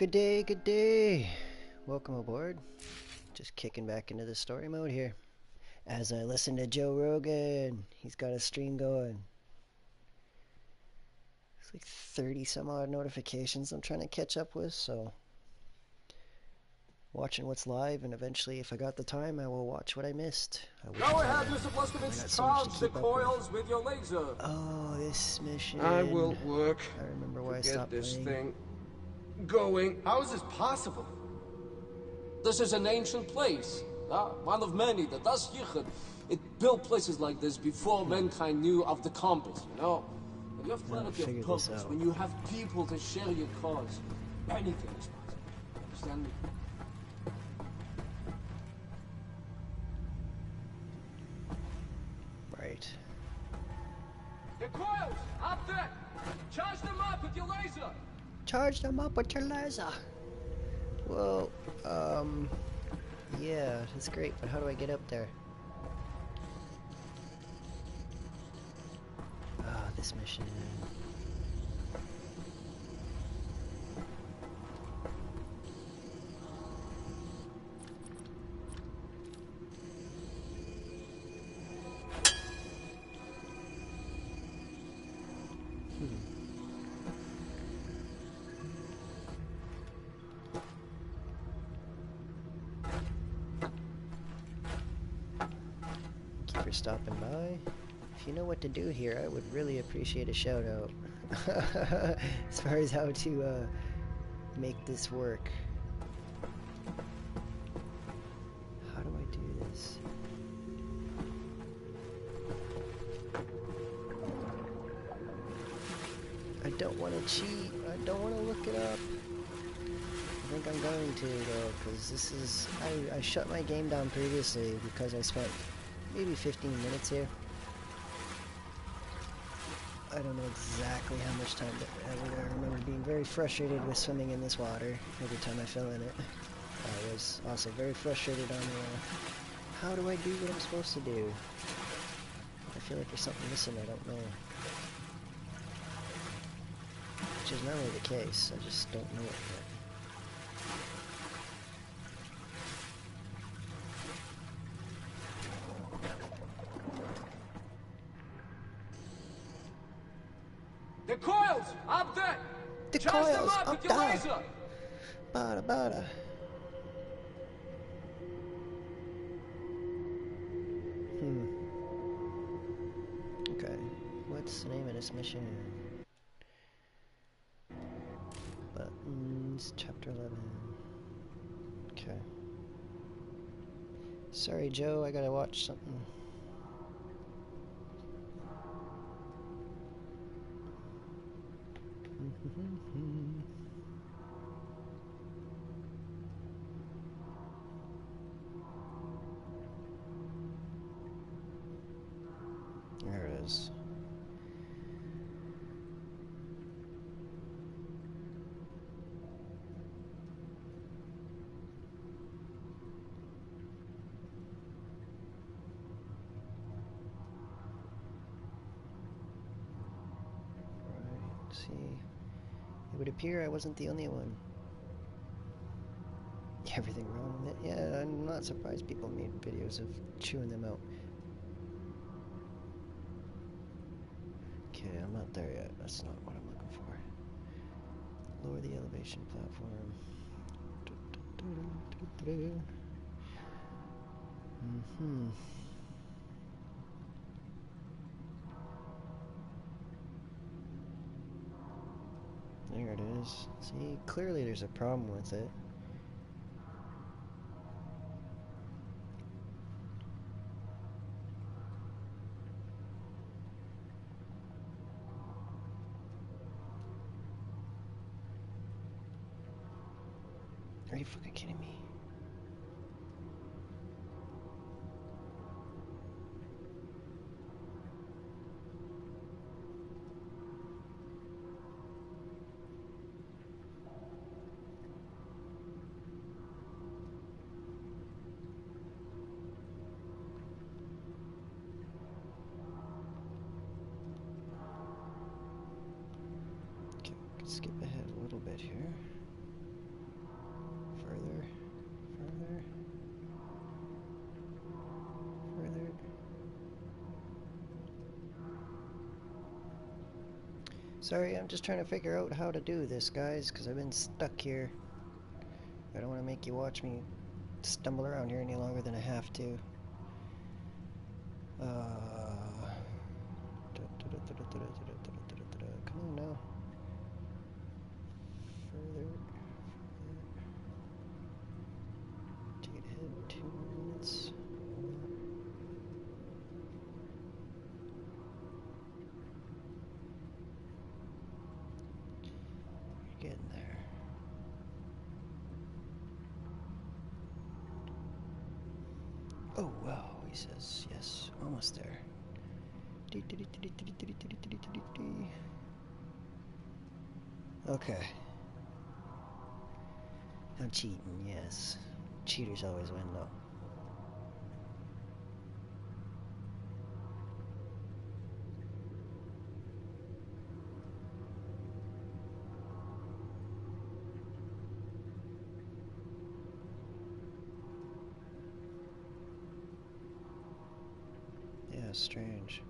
Good day, good day. Welcome aboard. Just kicking back into the story mode here. As I listen to Joe Rogan, he's got a stream going. It's like 30 some odd notifications I'm trying to catch up with, so watching what's live, and eventually, if I got the time, I will watch what I missed. Go ahead, Mr. Blaskovich. Charge the coils with your laser. Oh, this mission. I will work. I remember why I Get stopped this playing. thing going. How is this possible? This is an ancient place. One of many. The Das Yichud. It built places like this before mankind knew of the compass, you know? When you have clarity of purpose, when you have people to share your cause, anything is possible. Understand me? Right. The coils! Up there! Charge them up with your laser! Charge them up with your laser! Well, yeah, that's great, but how do I get up there? Ah, this mission. Thank you for stopping by. If you know what to do here, I would really appreciate a shout out. As far as how to make this work. How do I do this? I don't want to cheat. I don't want to look it up. I think I'm going to though, because this is... I shut my game down previously because I spent maybe 15 minutes here. I don't know exactly how much time, but I remember being very frustrated with swimming in this water every time I fell in it. I was also very frustrated on how do I do what I'm supposed to do? I feel like there's something missing, I don't know. Which is not really the case, I just don't know it yet. The coils! Up there! The Charge them coils! up with your laser! Bada bada. Okay. What's the name of this mission? Buttons, chapter 11. Okay. Sorry, Joe, I gotta watch something. There it is. Right, see. It would appear I wasn't the only one. Everything wrong with it? Yeah, I'm not surprised people made videos of chewing them out. Okay, I'm not there yet. That's not what I'm looking for. Lower the elevation platform. There it is. See, clearly there's a problem with it. Are you fucking kidding me? Okay, skip ahead a little bit here. Sorry, I'm just trying to figure out how to do this, guys, because I've been stuck here. I don't want to make you watch me stumble around here any longer than I have to. Come on now. Further. Ticket ahead 2 minutes. You're getting there. Oh wow, he says yes, almost there. Okay. I'm cheating, yes. Cheaters always win though. Yeah, strange.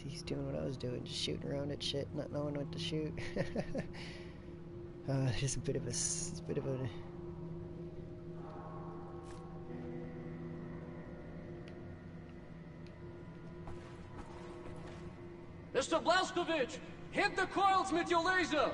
He's doing what I was doing, just shooting around at shit, not knowing what to shoot. It's a bit of a Mr. Blazkowicz, hit the coils with your laser!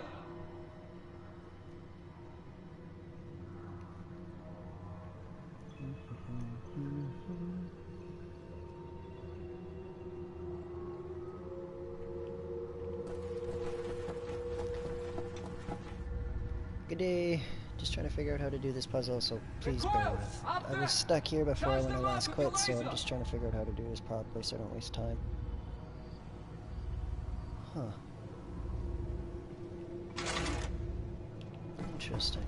Good day. Just trying to figure out how to do this puzzle, so please bear with. I was stuck here before when I last quit, so I'm just trying to figure out how to do this properly so I don't waste time. Huh. Interesting.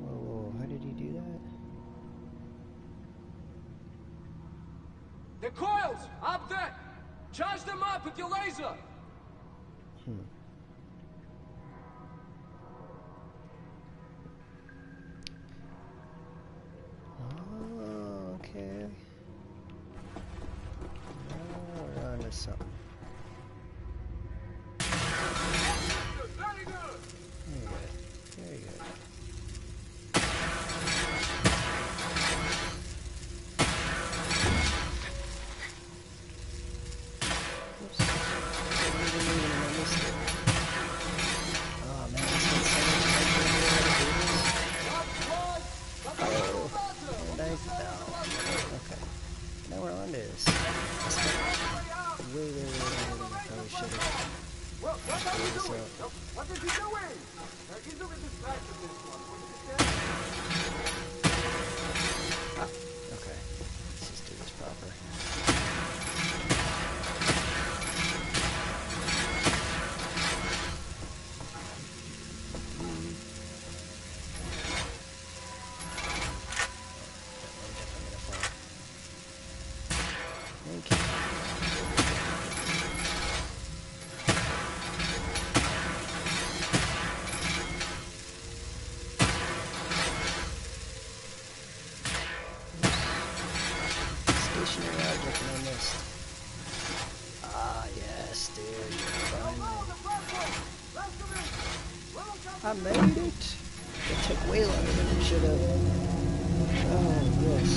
Whoa, how did he do that? The coils! Up there! Charge them up with your laser! Oh, okay. Now we're on to something. Very good! Very good. Oops. I missed it. Oh man, this one's so much and I fell. Okay. Now we're on to this. I spent way longer than I probably should have. What are you doing? What is he doing? He's doing distracted this one. Okay. Let's just do this proper. Stationary object and I missed. Ah, yes, dude. Finally. I made it. It took way longer than it should have. Oh, yes.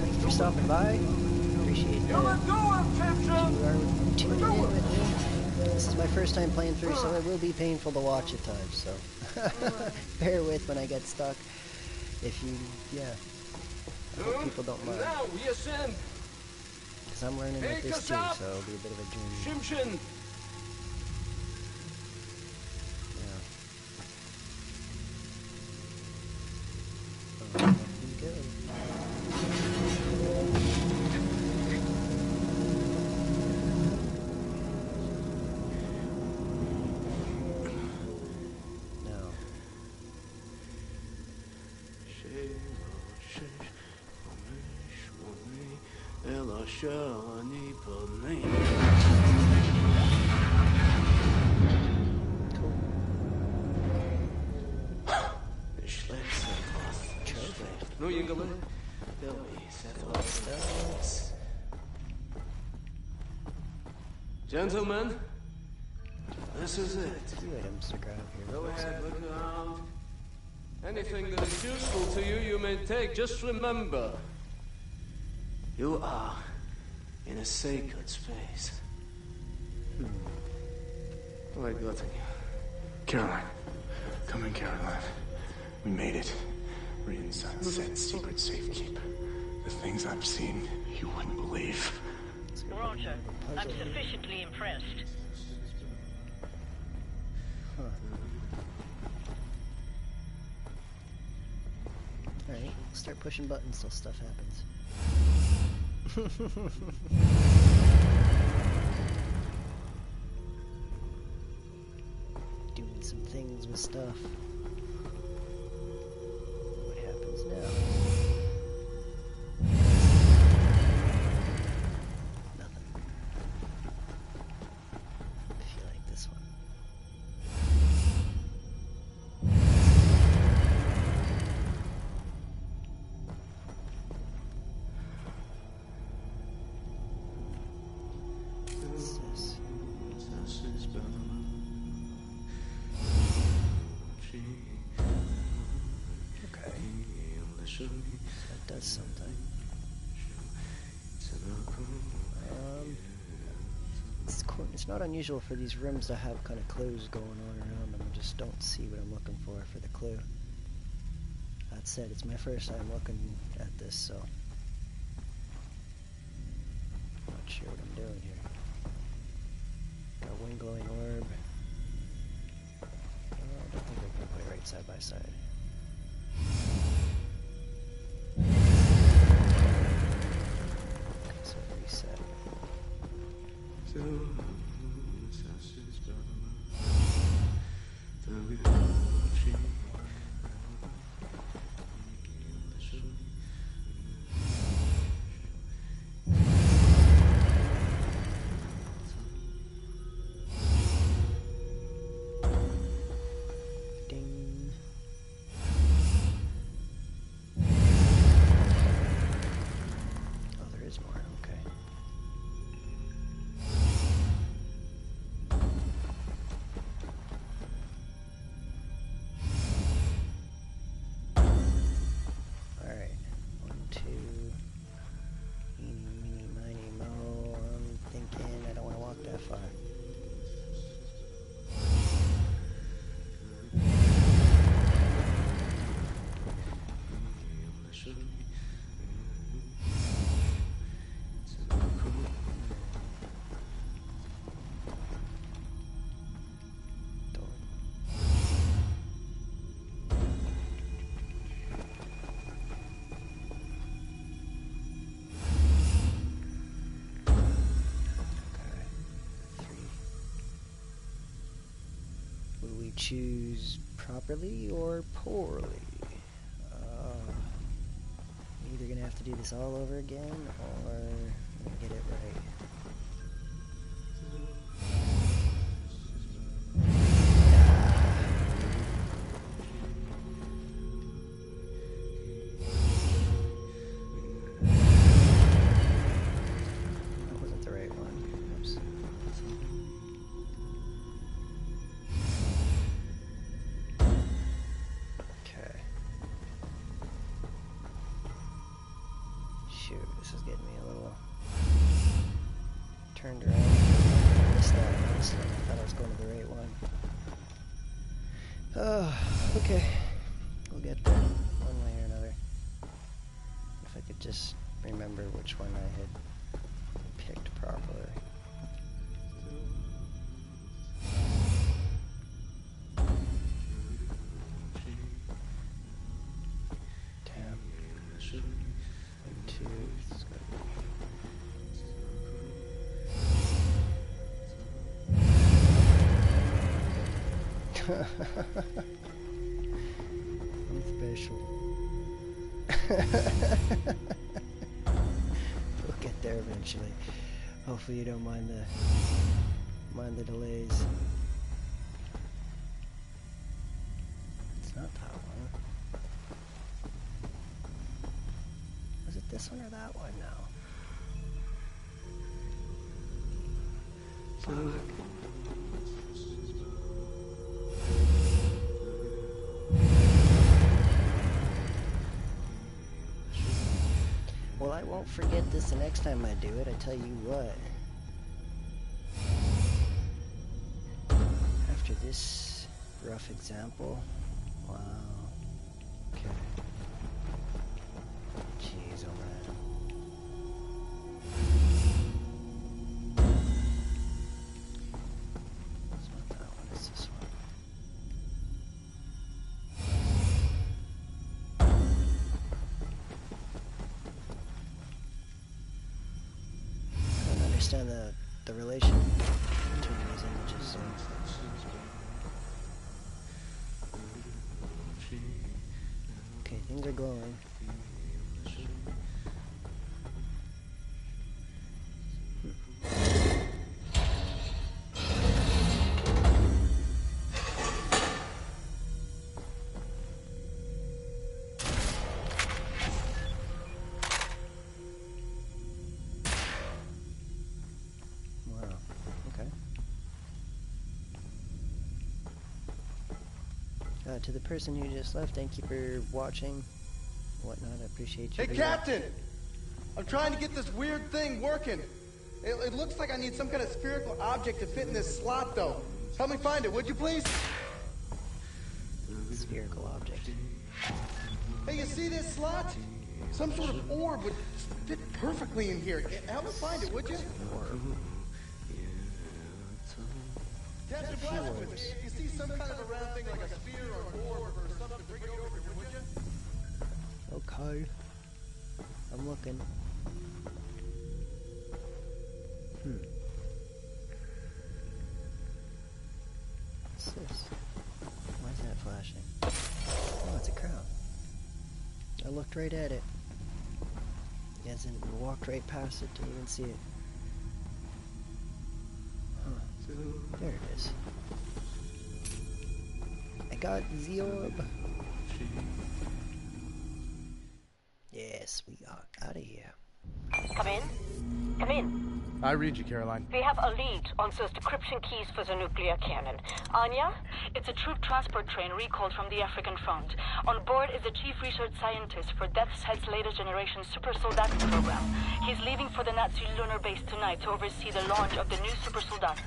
Thanks for stopping by. Appreciate that. You are tuning in with me. This is my first time playing through, so it will be painful to watch at times, so bear with when I get stuck. If you, yeah. I hope people don't mind. Now we ascend. Because I'm learning with this too, so it'll be a bit of a journey. Shimshin. Yeah. Up we go. Now. jingly. They'll be cephalostomes. Gentlemen, this is it. Few items to grab here. Go ahead, look around. Anything that is useful to you, you may take. Just remember, you are in a sacred space. What I got in you? Caroline. Come in, Caroline. We made it. We're in Sunset secret safekeep. The things I've seen, you wouldn't believe. Roger. I'm sufficiently impressed. Huh. Alright, start pushing buttons till stuff happens. Doing some things with stuff. What happens now? Nothing. I feel like this one. What's this? Okay. That does something. It's not unusual for these rooms to have kind of clues going on around them. I just don't see what I'm looking for the clue. That said, it's my first time looking at this, so not sure what I'm doing here. Got a wind glowing orb. I don't think I can put it right side by side. Okay, so reset. Ding. Oh, there is more. Okay. Alright. 1, 2. Eeny, meeny, miny, mo. I'm thinking I don't want to walk that far. Door. Okay. 3. Will we choose properly or poorly? Either gonna have to do this all over again, or get it right. That wasn't the right one. Oops. Okay. Shoot, this is getting me a little turned around. I missed that. I thought I was going to the right one. Oh, okay. We'll get there one way or another. If I could just remember which one I had picked properly. Damn. 1, 2. It's gotta I'm special. We'll get there eventually. Hopefully you don't mind the delays. It's not that one. this one or that one now? Well, I won't forget this the next time I do it, I tell you what. After this rough example, wow. Okay. Jeez, oh man. It's not that one, it's this one. I don't understand the relation between these images. So. Okay, things are glowing. Wow, okay. To the person who just left, thank you for watching, whatnot, I appreciate you. Hey, Captain! I'm trying to get this weird thing working. It looks like I need some kind of spherical object to fit in this slot, though. Help me find it, would you please? Spherical object. Hey, you see this slot? Some sort of orb would fit perfectly in here. Help me find it, would you? Captain Blazkowicz, if you see some kind of a round thing like a sphere or an orb or something, bring it over here, would you? Okay. I'm looking. What's this? Why is that flashing? Oh, it's a crown. I looked right at it. As in, walked right past it, didn't even see it. Huh. There it is. I got the orb. Yes, we are out of here. Come in. Come in. I read you, Caroline. We have a lead on those decryption keys for the nuclear cannon. Anya? It's a troop transport train recalled from the African front. On board is the chief research scientist for Death's Head's latest generation super soldaten program. He's leaving for the Nazi lunar base tonight to oversee the launch of the new super soldaten.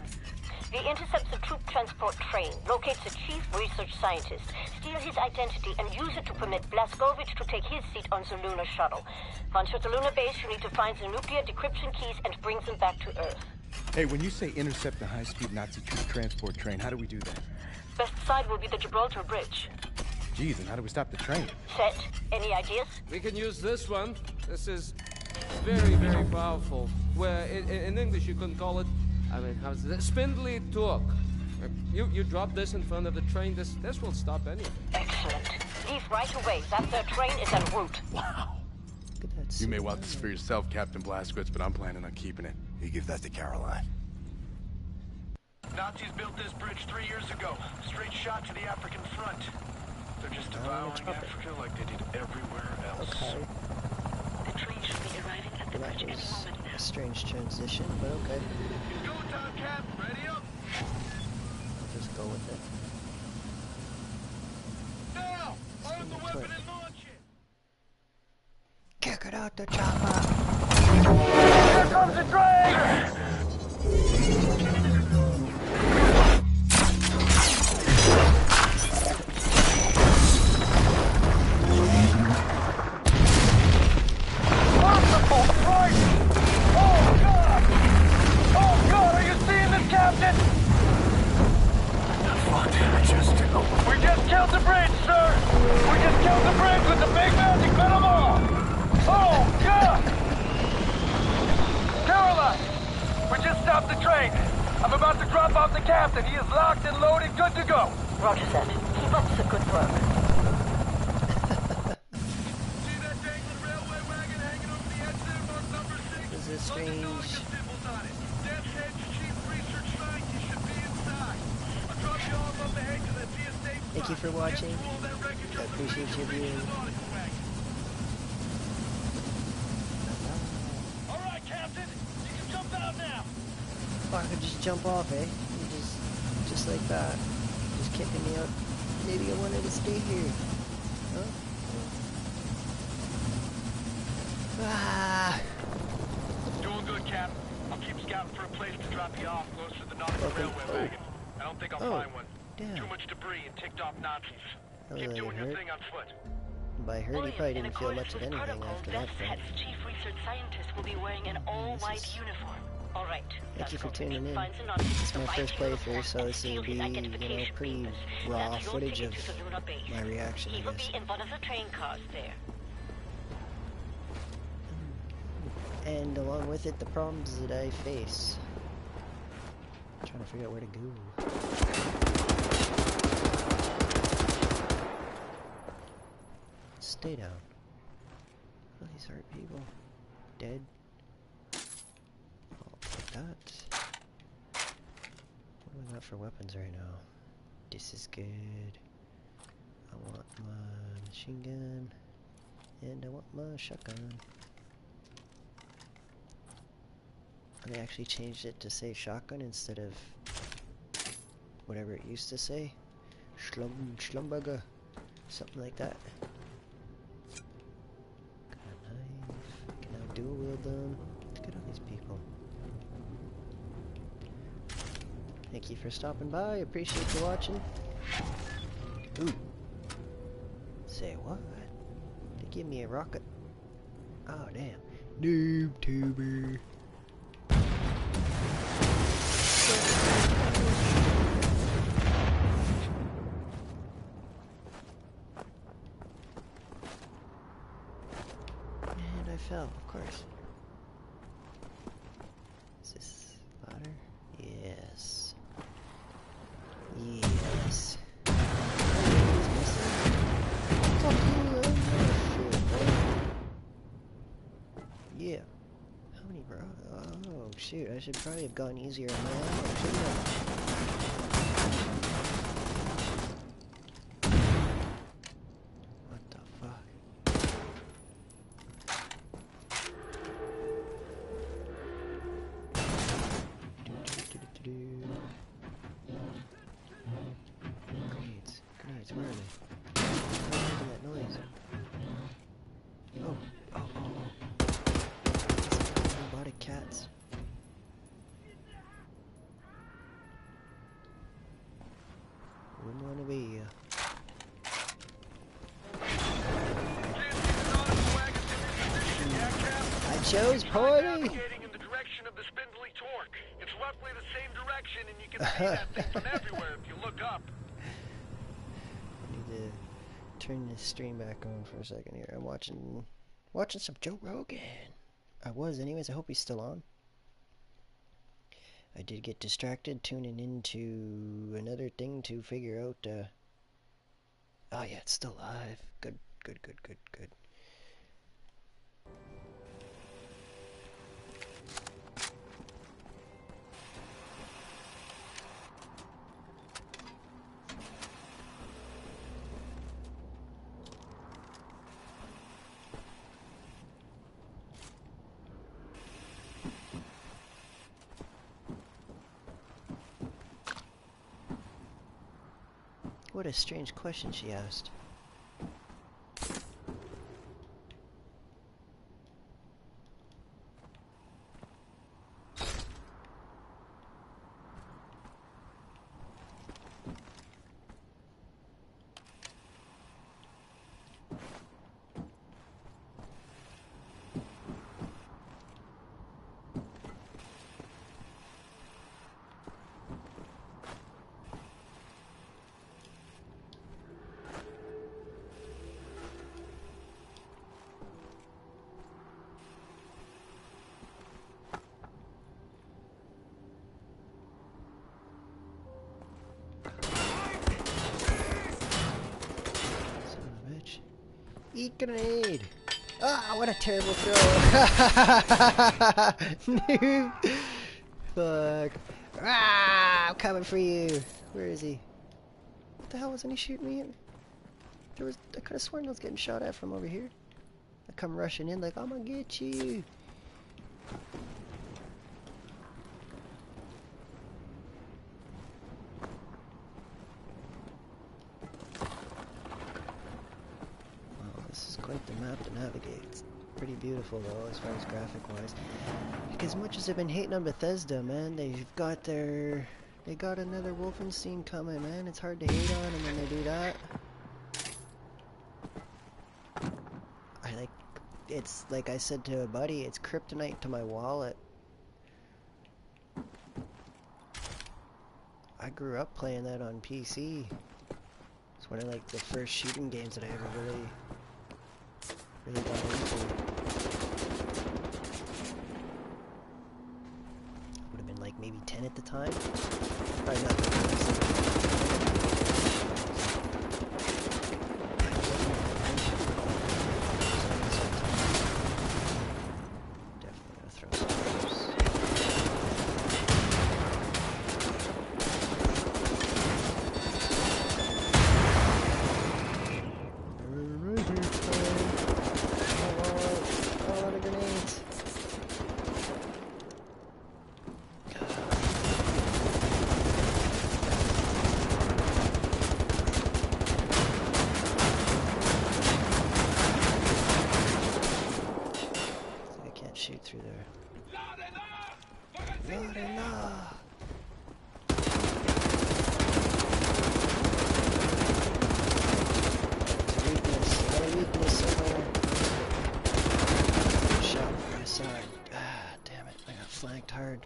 We intercept the troop transport train, locate the chief research scientist, steal his identity, and use it to permit Blazkowicz to take his seat on the lunar shuttle. Once at the lunar base, you need to find the nuclear decryption keys and bring them back to Earth. Hey, when you say intercept the high-speed Nazi troop transport train, how do we do that? Best side will be the Gibraltar Bridge. Geez, and how do we stop the train? Set. Any ideas? We can use this one. This is very, very powerful. Where in English you can call it, I mean, how's it? Spindly torque. You drop this in front of the train, this will stop anything. Excellent. Leave right away. That their train is en route. Wow. Look at that You may suit. want this for yourself, Captain Blazkowicz, but I'm planning on keeping it. You give that to Caroline. Nazis built this bridge 3 years ago. Straight shot to the African front. They're just devouring Africa like they did everywhere else. Okay. The train should be arriving at the That bridge any was moment now. a strange transition, but okay. Go time, Cap. Ready up. I'll just go with it. Now! Arm the Quick. weapon and launch it! Kick it out the chopper! Here comes the train! Merciful Christ! Oh, God! Oh, God, are you seeing this, Captain? What did I just do? We just killed the bridge, sir! We just killed the bridge with the big magic metal bomb! Oh, God! Caroline! We just stopped the train. I'm about to drop off the captain. He is locked and loaded, good to go. Roger that. Keep up the good work. See that dangling railway wagon hanging over the edge there, marked number 6? This is Lots of strange. delegate symbols on it. Death's Head's chief research scientist should be inside. I'll drop you all up ahead to the TSA. Thank you for watching. I appreciate your viewing. I could just jump off, eh? Just like that. Just kicking me out. Maybe I wanted to stay here. Huh? Ah! Doing good, Cap. I'll keep scouting for a place to drop you off close to the Nazi railway wagon. I don't think I'll find one. Damn. Too much debris and ticked off Nazis. That Keep was doing your hurt. thing on foot. By hurt, he probably didn't feel much of anything protocol, after that fight. Death's chief research scientist will be wearing an all-white uniform. All right. Thank you for tuning in. This is my first playthrough, so this will be, pretty raw footage of my reaction, I guess. He will be in one of the train cars there. And along with it, the problems that I face. I'm trying to figure out where to go. Stay down. What are these hurt people? Dead? Oh, like that. What do we got for weapons right now? This is good. I want my machine gun. And I want my shotgun. They actually changed it to say shotgun instead of whatever it used to say. Schlumburger. Something like that. Got a knife. I can now dual wield them. Look at all these people. Thank you for stopping by. Appreciate you watching. Ooh. Say what? They give me a rocket. Oh damn. Noob tuber. And I fell, of course. Is this ladder? Yes. Yes. Yeah. How many bro? Oh shoot, I should probably have gone easier on my ammo, shouldn't I? What the fuck? Grenades. Grenades, where are they? I'm making that noise. Oh. Oh, oh, oh. Robotic cats. Wouldn't want to be I chose party! Navigating in the direction of the spindly torque. It's roughly the same direction, and you can see that thing from everywhere if you look up. I need to turn this stream back on for a second here. I'm watching some Joe Rogan. I was anyways. I hope he's still on. I did get distracted tuning into another thing to figure out oh yeah, it's still live. Good, good, good, good, good. What a strange question she asked. Eat grenade! Ah, what a terrible throw! Noob! Fuck. Ah, I'm coming for you! Where is he? What the hell wasn't he shooting me at? I could have sworn I was getting shot at from over here. I come rushing in like, I'm gonna get you! quite the map to navigate. It's pretty beautiful though, as far as graphic-wise. Like, as much as I've been hating on Bethesda, man, they got another Wolfenstein coming, man. It's hard to hate on, and then they do that. It's like I said to a buddy, it's kryptonite to my wallet. I grew up playing that on PC. It's one of like the first shooting games that I ever really got into. Would have been like maybe 10 at the time. Probably not the through there. Weakness somewhere. Shot from my side. Ah, damn it. I got flanked hard.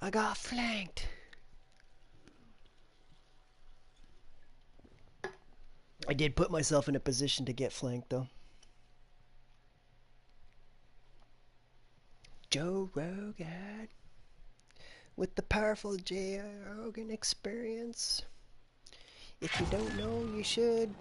I got flanked! I did put myself in a position to get flanked though. Joe Rogan with the powerful Joe Rogan experience. If you don't know, you should.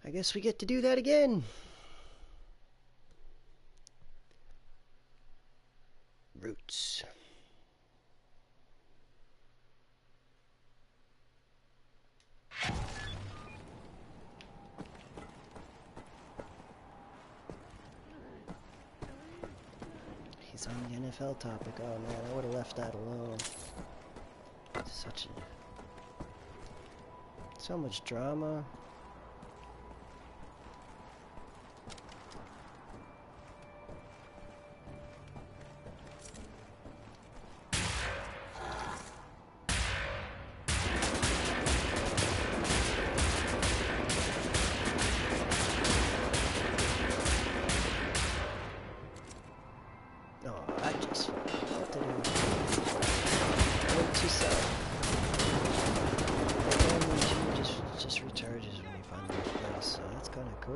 I guess we get to do that again. Roots. He's on the NFL topic. Oh man, I would have left that alone. So much drama.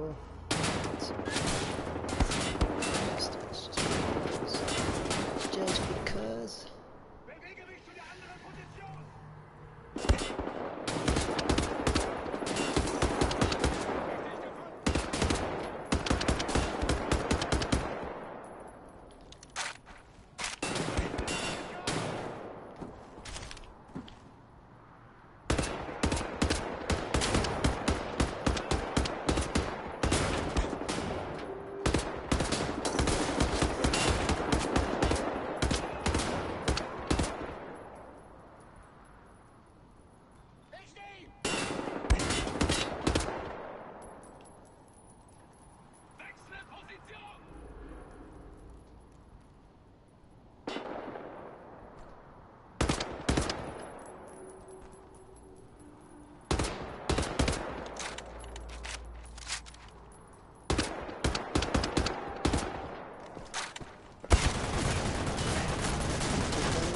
cool. Just because.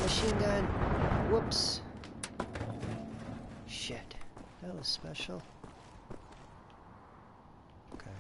Machine gun. Whoops. Shit. That was special. Okay.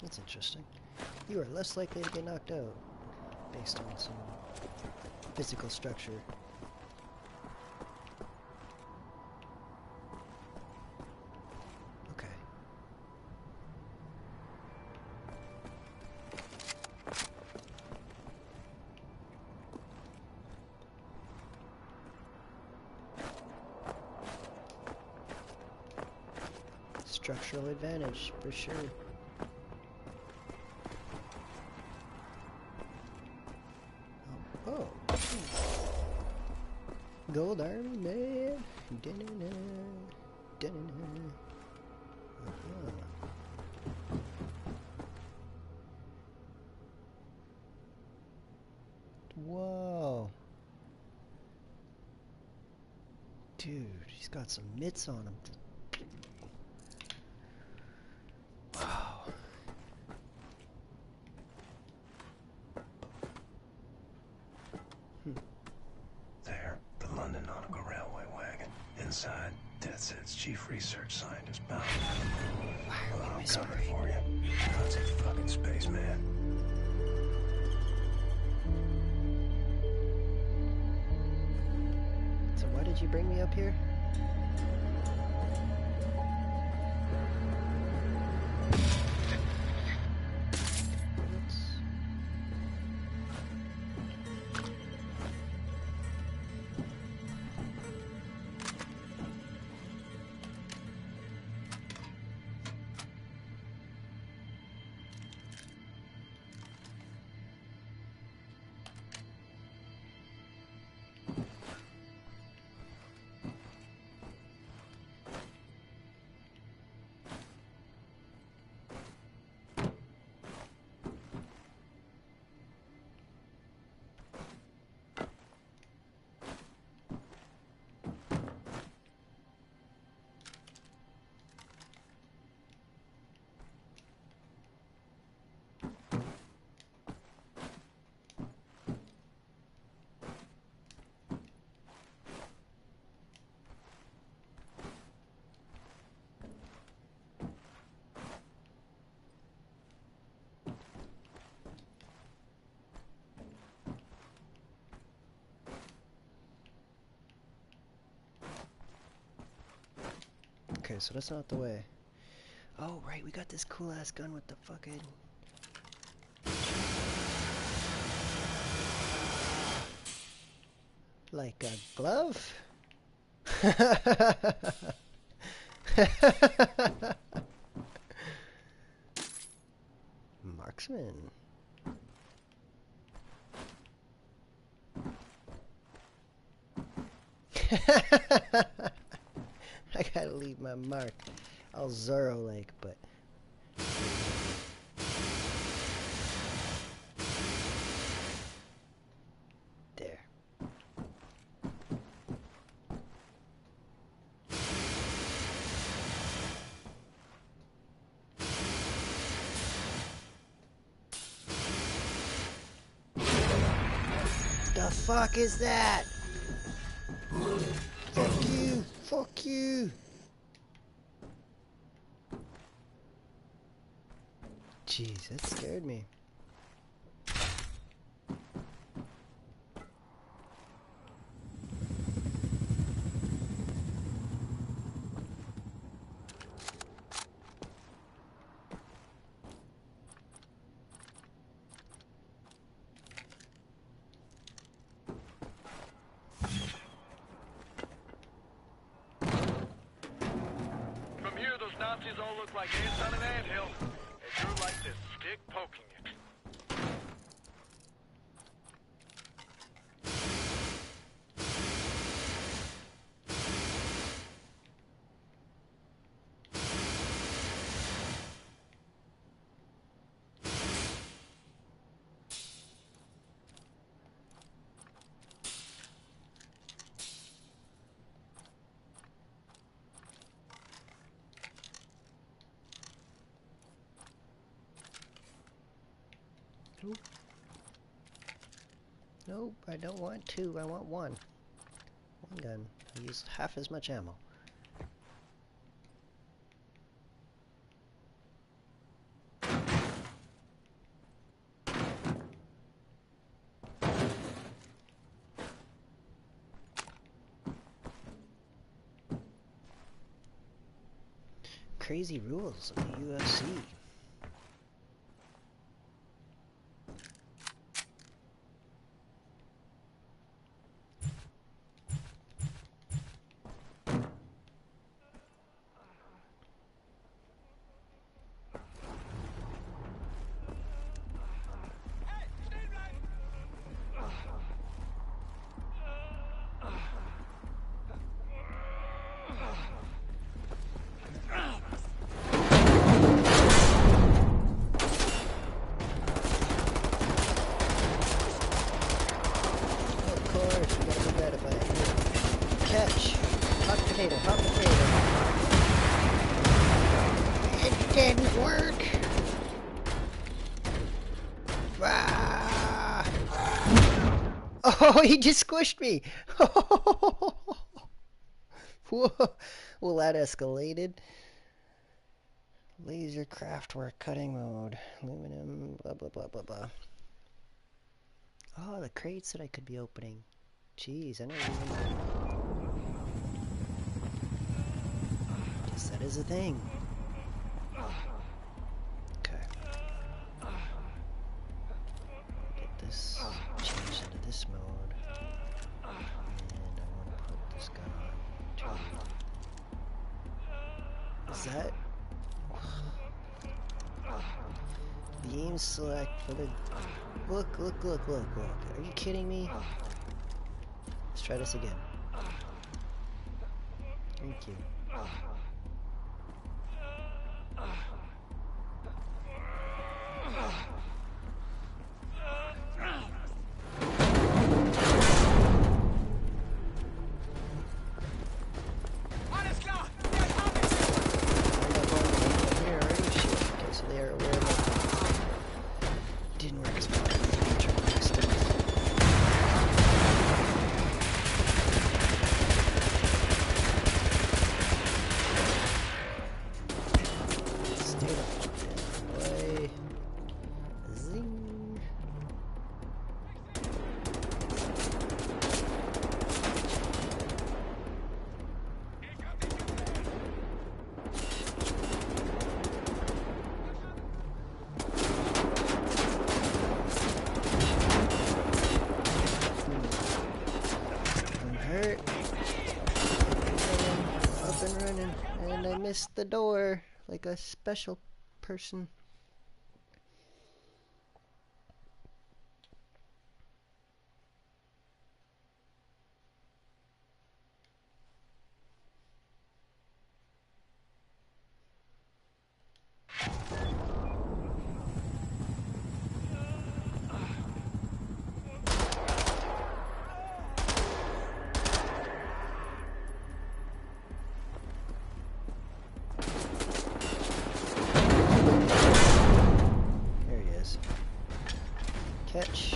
That's interesting. You are less likely to get knocked out based on some physical structure. Okay. Structural advantage, for sure. Oh. Gold Army Man. Da-na-na. Da-na-na. Whoa. Dude, he's got some mitts on him. Wow. There, the London Nautical Railway wagon. Inside, Death's chief research scientist bound. Well, I'm coming for you. God's a fucking spaceman. So why did you bring me up here? Okay, so that's not the way. Oh, right, we got this cool-ass gun with the fucking Like a glove? Marksman. I gotta leave my mark. I'll Zorro like, but there. The fuck is that? Fuck you! Fuck you! Jeez, that scared me. From here, those Nazis all look like ants on an anthill. And you're like this stick poking it. Nope. Nope, I don't want two, I want one. One gun. I used half as much ammo. Crazy rules of the UFC. Catch! Hot potato, hot potato. It didn't work! Ah! Oh, he just squished me! Whoa. Well, that escalated. Laser craftwork, cutting mode, aluminum, blah blah blah blah blah. Oh, the crates that I could be opening. Jeez, I never even... Guess that is a thing. Okay. Get this changed into this mode. And I want to put this gun on. Is that... The aim select for the... Look. Are you kidding me? Let's try this again. Thank you. And I missed the door like a special person. There he is. Catch.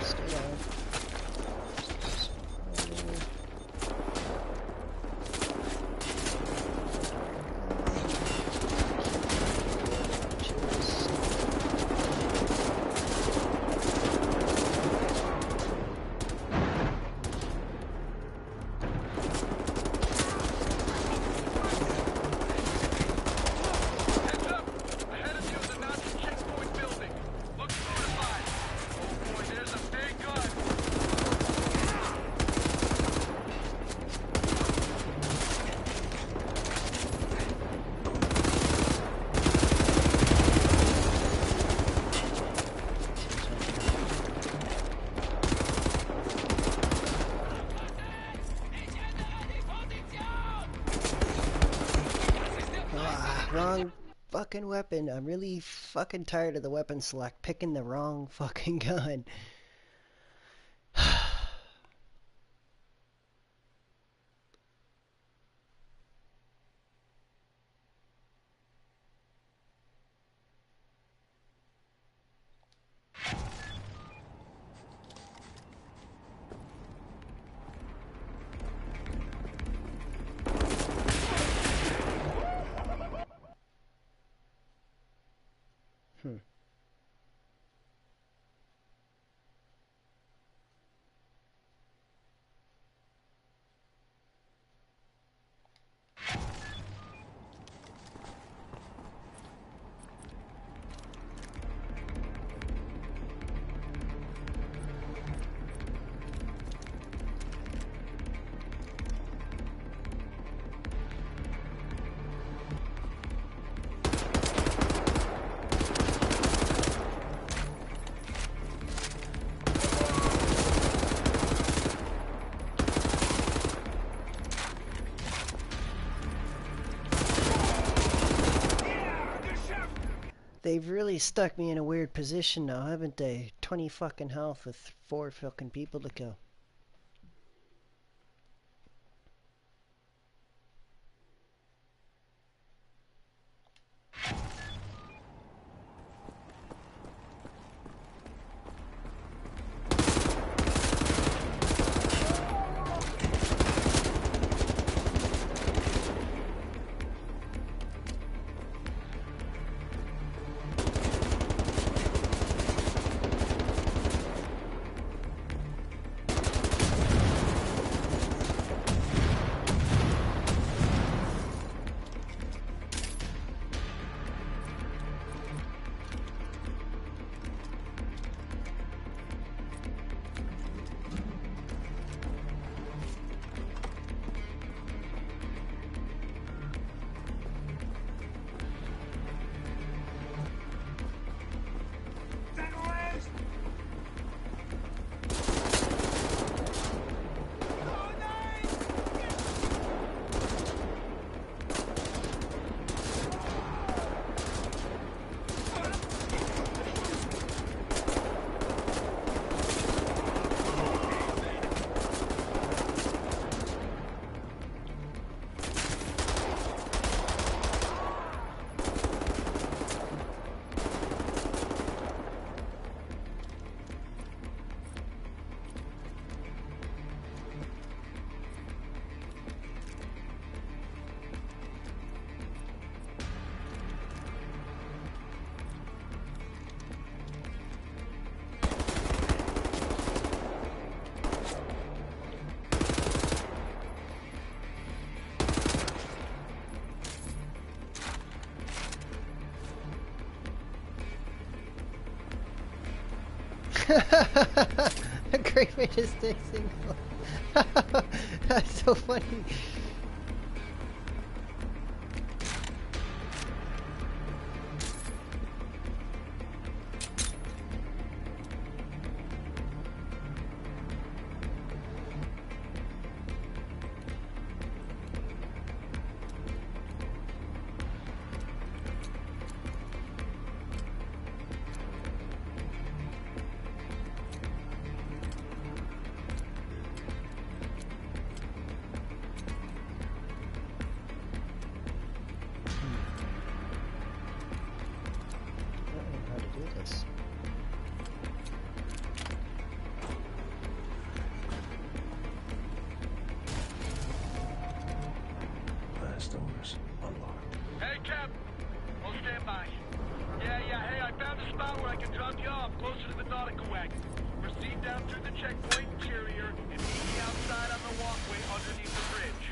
Stay on. Heads up! Ahead of you is a Nazi checkpoint building. Looks fortified. Oh boy, there's a big gun. Ah, wrong fucking weapon. I'm really fucking tired of the weapon select. Picking the wrong fucking gun. Hmm. They've really stuck me in a weird position now, haven't they? 20 fucking health with 4 fucking people to kill. A great way to stay single. That's so funny. Doors unlocked. Hey, Cap. We'll stand by. Yeah, hey, I found a spot where I can drop you off closer to the nautical wagon. Proceed down through the checkpoint interior and meet me outside on the walkway underneath the bridge.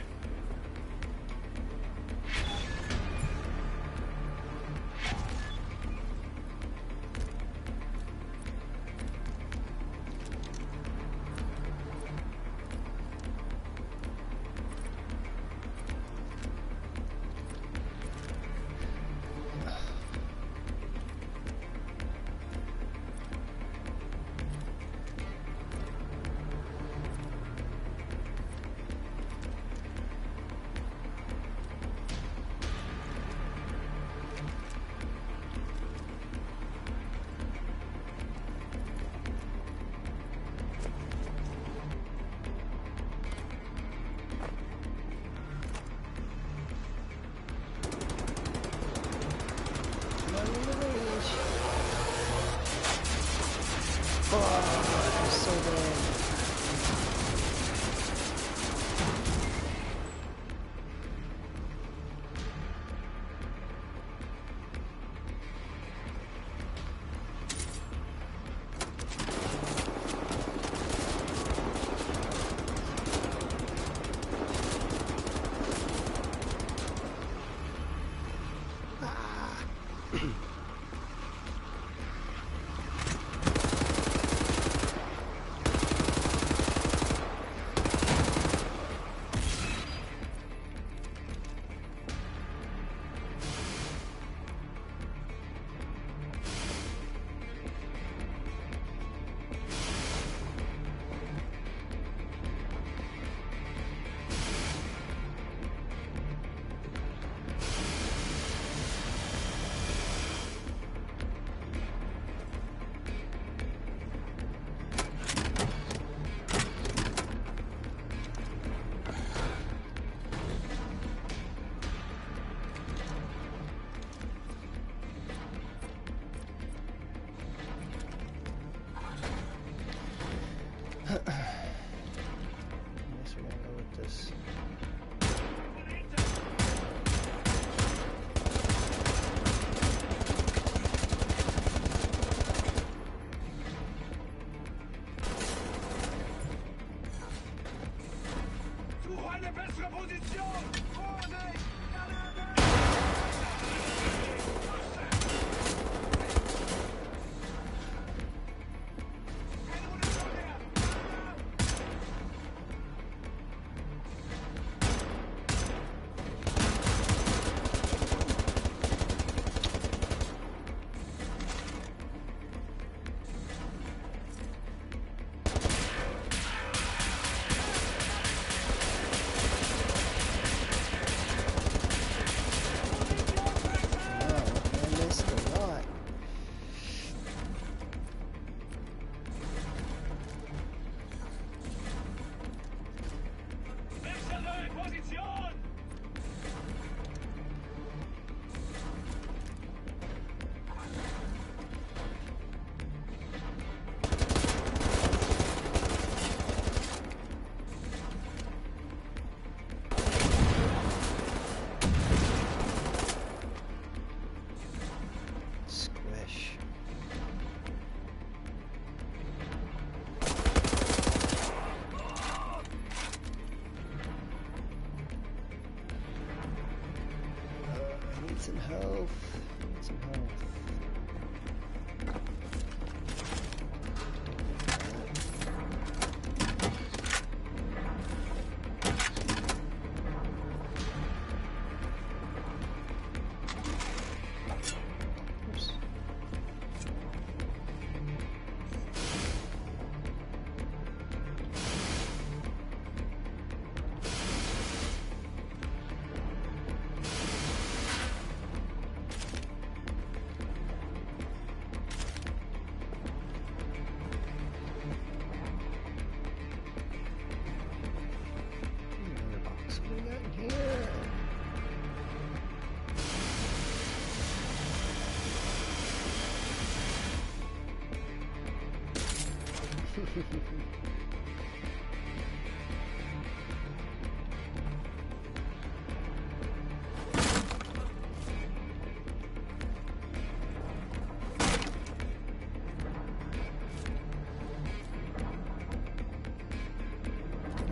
Not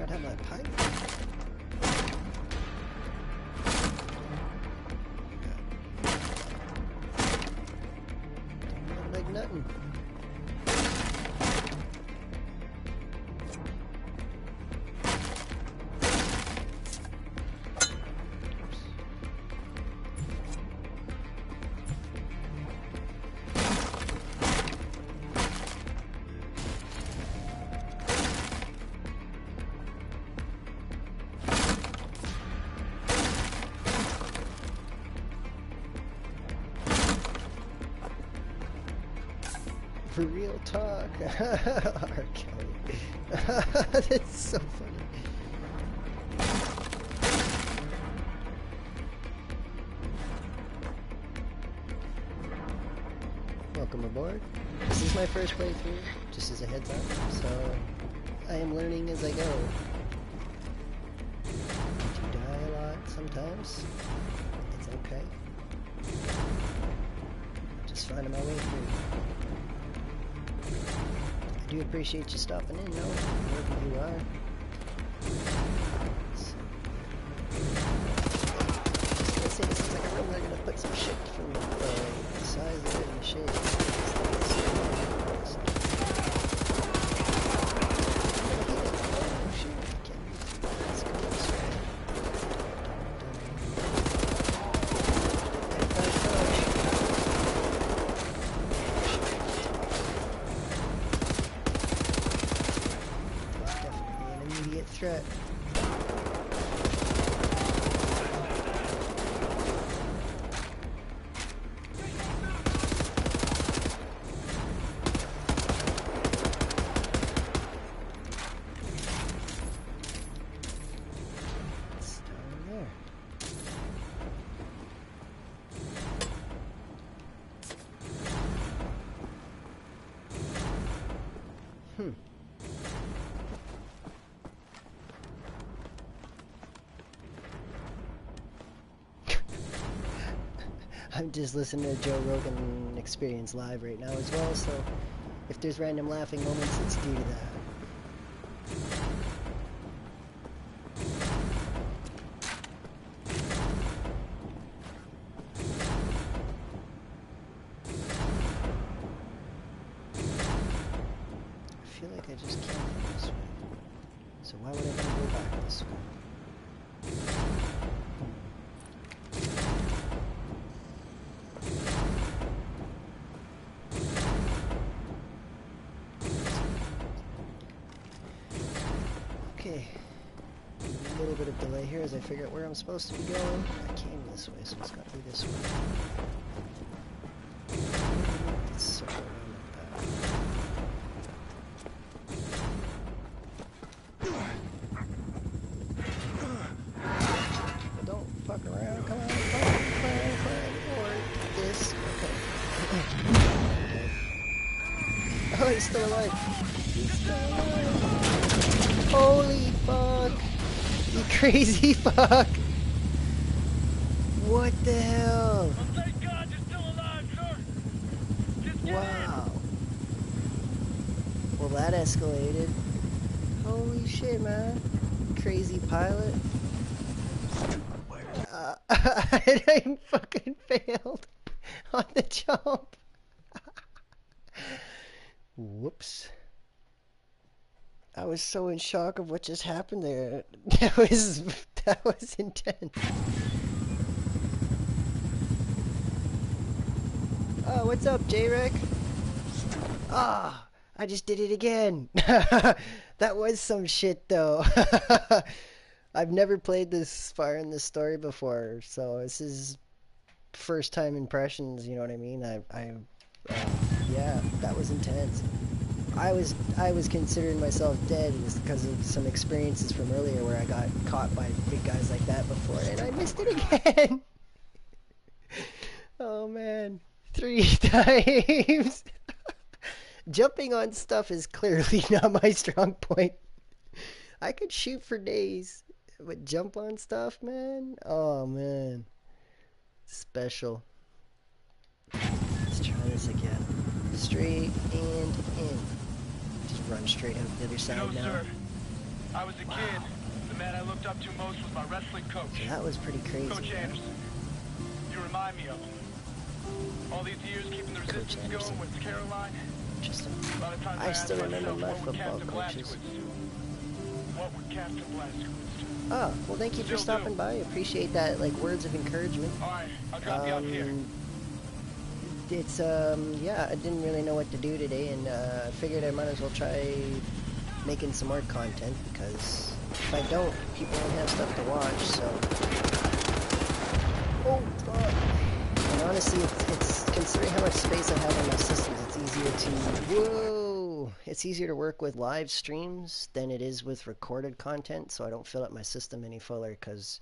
have my pipe. Don't look like nothing. For real talk. R. Kelly. That's so funny. Welcome aboard. This is my first playthrough, just as a heads up, so I am learning as I go. I do die a lot sometimes. It's okay. Just finding my way through. I do appreciate you stopping in, though, wherever you are. I was gonna say, this is like a room they're gonna put some shit from the size of it and the shape. Oh shit, I can't move. Let's go this way. Threat. It's down there. I'm just listening to Joe Rogan Experience live right now as well, so if there's random laughing moments, it's due to that. I feel like I just came from this way, so why would I want to go back this way? Okay, a little bit of delay here as I figure out where I'm supposed to be going. I came this way, so it's got to be this way. Let's circle around like that. Don't fuck around, come on, climb, or this. Okay. Oh, he's still alive. He's still alive. Holy fuck! You crazy fuck! What the hell? Oh, thank God you're still alive, sir. Just get Wow. Well, that escalated. Holy shit, man. Crazy pilot. I fucking failed on the jump. Whoops. I was so in shock of what just happened there. That was intense. Oh, what's up, J-Rec? Ah, I just did it again. That was some shit, though. I've never played this far in the story before, so this is first time impressions. You know what I mean? Yeah, that was intense. I was considering myself dead because of some experiences from earlier where I got caught by big guys like that before, and I missed it again. Oh man, 3 times. Jumping on stuff is clearly not my strong point. I could shoot for days, but jump on stuff, man? Oh, man. Special. Let's try this again. Straight and in. Just run straight out the other side now. Sir, I was a kid. The man I looked up to most was my wrestling coach. So that was pretty crazy. Coach Anderson. You remind me of him. All these years keeping the resistance going with Caroline. Interesting. A lot of times I still remember myself, my what would football Captain coaches. Blazkowicz do? What would Captain Blazkowicz do? Oh, well, thank you for stopping by. Appreciate that, like, words of encouragement. Alright, I'll drop you off here. It's, yeah, I didn't really know what to do today, and I figured I might as well try making some more content, because if I don't, people won't have stuff to watch, so... Oh, God! And honestly, it's considering how much space I have on my systems, it's easier to... Whoa! It's easier to work with live streams than it is with recorded content, so I don't fill up my system any fuller, because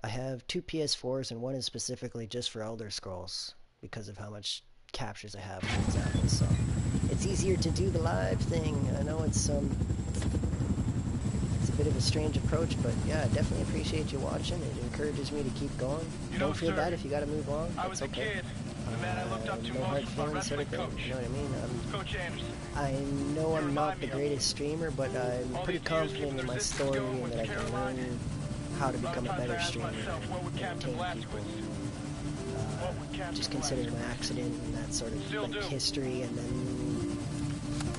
I have 2 PS4s, and one is specifically just for Elder Scrolls, because of how much captures I have, for example, so it's easier to do the live thing. I know it's a bit of a strange approach, but yeah, I definitely appreciate you watching. It encourages me to keep going. Don't feel bad if you gotta move on. That's okay. No hard feelings sort of thing, you know what I mean? I know I'm not the greatest streamer, but I'm pretty confident in my story and that I can learn how to become a better streamer and entertain people. Just considering my accident and that sort of like history, and then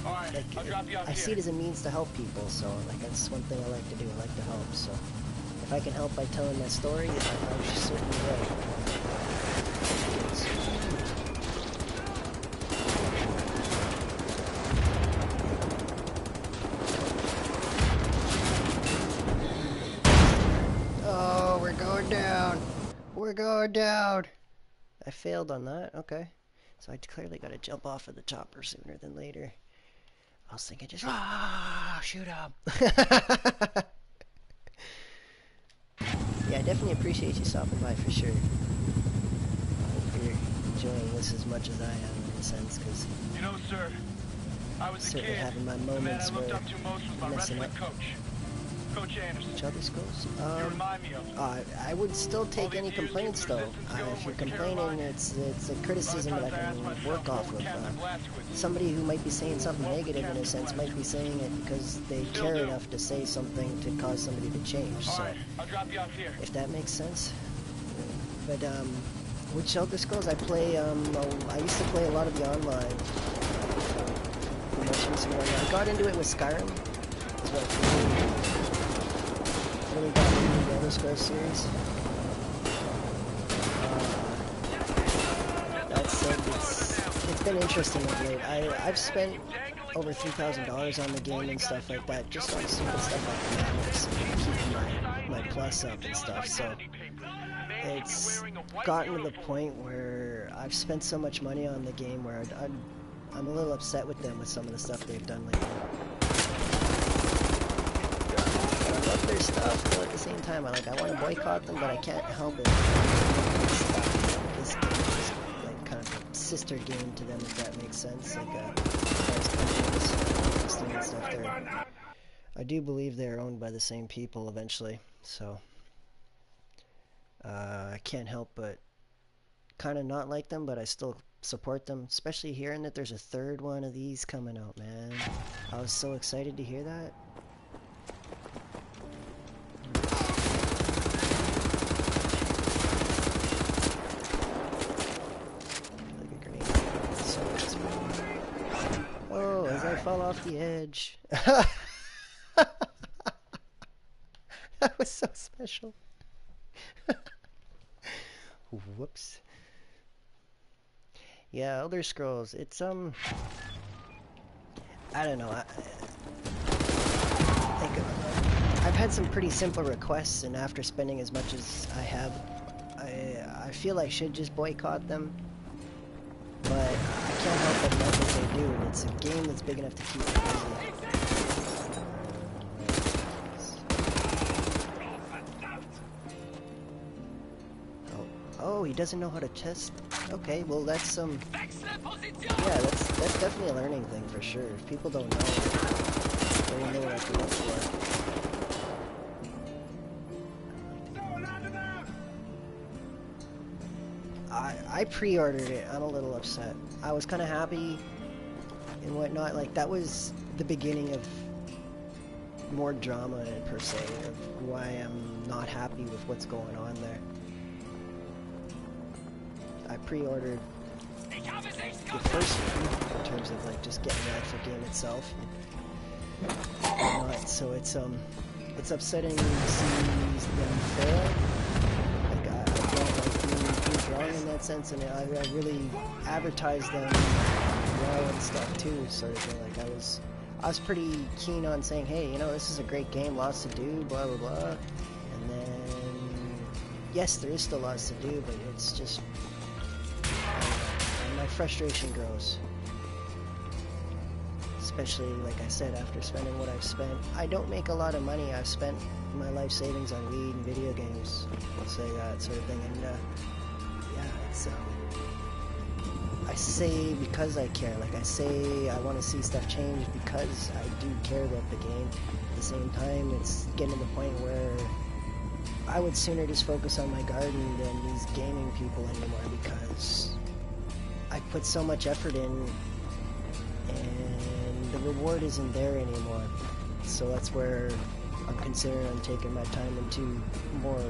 like I see it as a means to help people, so like that's one thing I like to do. I like to help, so if I can help by telling my story, I certainly will. Oh, we're going down. We're going down. I failed on that, okay. So I clearly got to jump off of the chopper sooner than later. I was thinking just, shoot up. Yeah, I definitely appreciate you stopping by for sure. I hope you're enjoying this as much as I am in a sense, because you know, sir, I was certainly having my moments where I'm messing up. Coach Anderson. Elder Scrolls? You remind me of him. I would still take any complaints though. If you're complaining, it's a criticism that I can work off of. Somebody who might be saying something negative in a sense might be saying it because they care enough to say something to cause somebody to change. So, if that makes sense. But which Elder Scrolls I play? I used to play a lot of the online. The most recent one. I got into it with Skyrim. Is what I really got into the Elder Scrolls series. That said, it's been interesting of late. I've spent over $3,000 on the game and stuff like that, just on stupid stuff like mechanics and keeping my plus up and stuff. So it's gotten to the point where I've spent so much money on the game where I'm a little upset with them with some of the stuff they've done lately. I love their stuff, but at the same time, I want to boycott them, but I can't help it. This game is like kind of a sister game to them, if that makes sense. Like Steam and stuff. I do believe they're owned by the same people eventually, so I can't help but kind of not like them, but I still support them, especially hearing that there's a third one of these coming out, man. I was so excited to hear that. Oh, as I fall off the edge. That was so special. Whoops. Yeah, Elder Scrolls, it's I don't know. I've had some pretty simple requests, and after spending as much as I have, I feel I should just boycott them. But I can't help but love what they do, and it's a game that's big enough to keep me busy. Oh, he doesn't know how to test. Okay, well that's yeah, that's definitely a learning thing for sure. If people don't know, they won't know what to look for. I pre-ordered it. I'm a little upset. I was kind of happy and whatnot. Like, that was the beginning of more drama per se, of why I'm not happy with what's going on there. I pre-ordered the first one in terms of like just getting the actual game itself and whatnot. So it's upsetting to see them fail. Like I don't like being wrong in that sense, and I really advertised them well and stuff too, sort of thing. Like I was pretty keen on saying, hey, you know, this is a great game, lots to do, blah blah blah. And then yes, there is still lots to do, but it's just my frustration grows. Especially, like I said, after spending what I've spent. I don't make a lot of money. I've spent my life savings on weed and video games. I'll say that sort of thing. And yeah, it's I say because I care. Like I say, I want to see stuff change because I do care about the game. At the same time, it's getting to the point where I would sooner just focus on my garden than these gaming people anymore, because I put so much effort in and the reward isn't there anymore. So that's where I'm considering I'm taking my time into more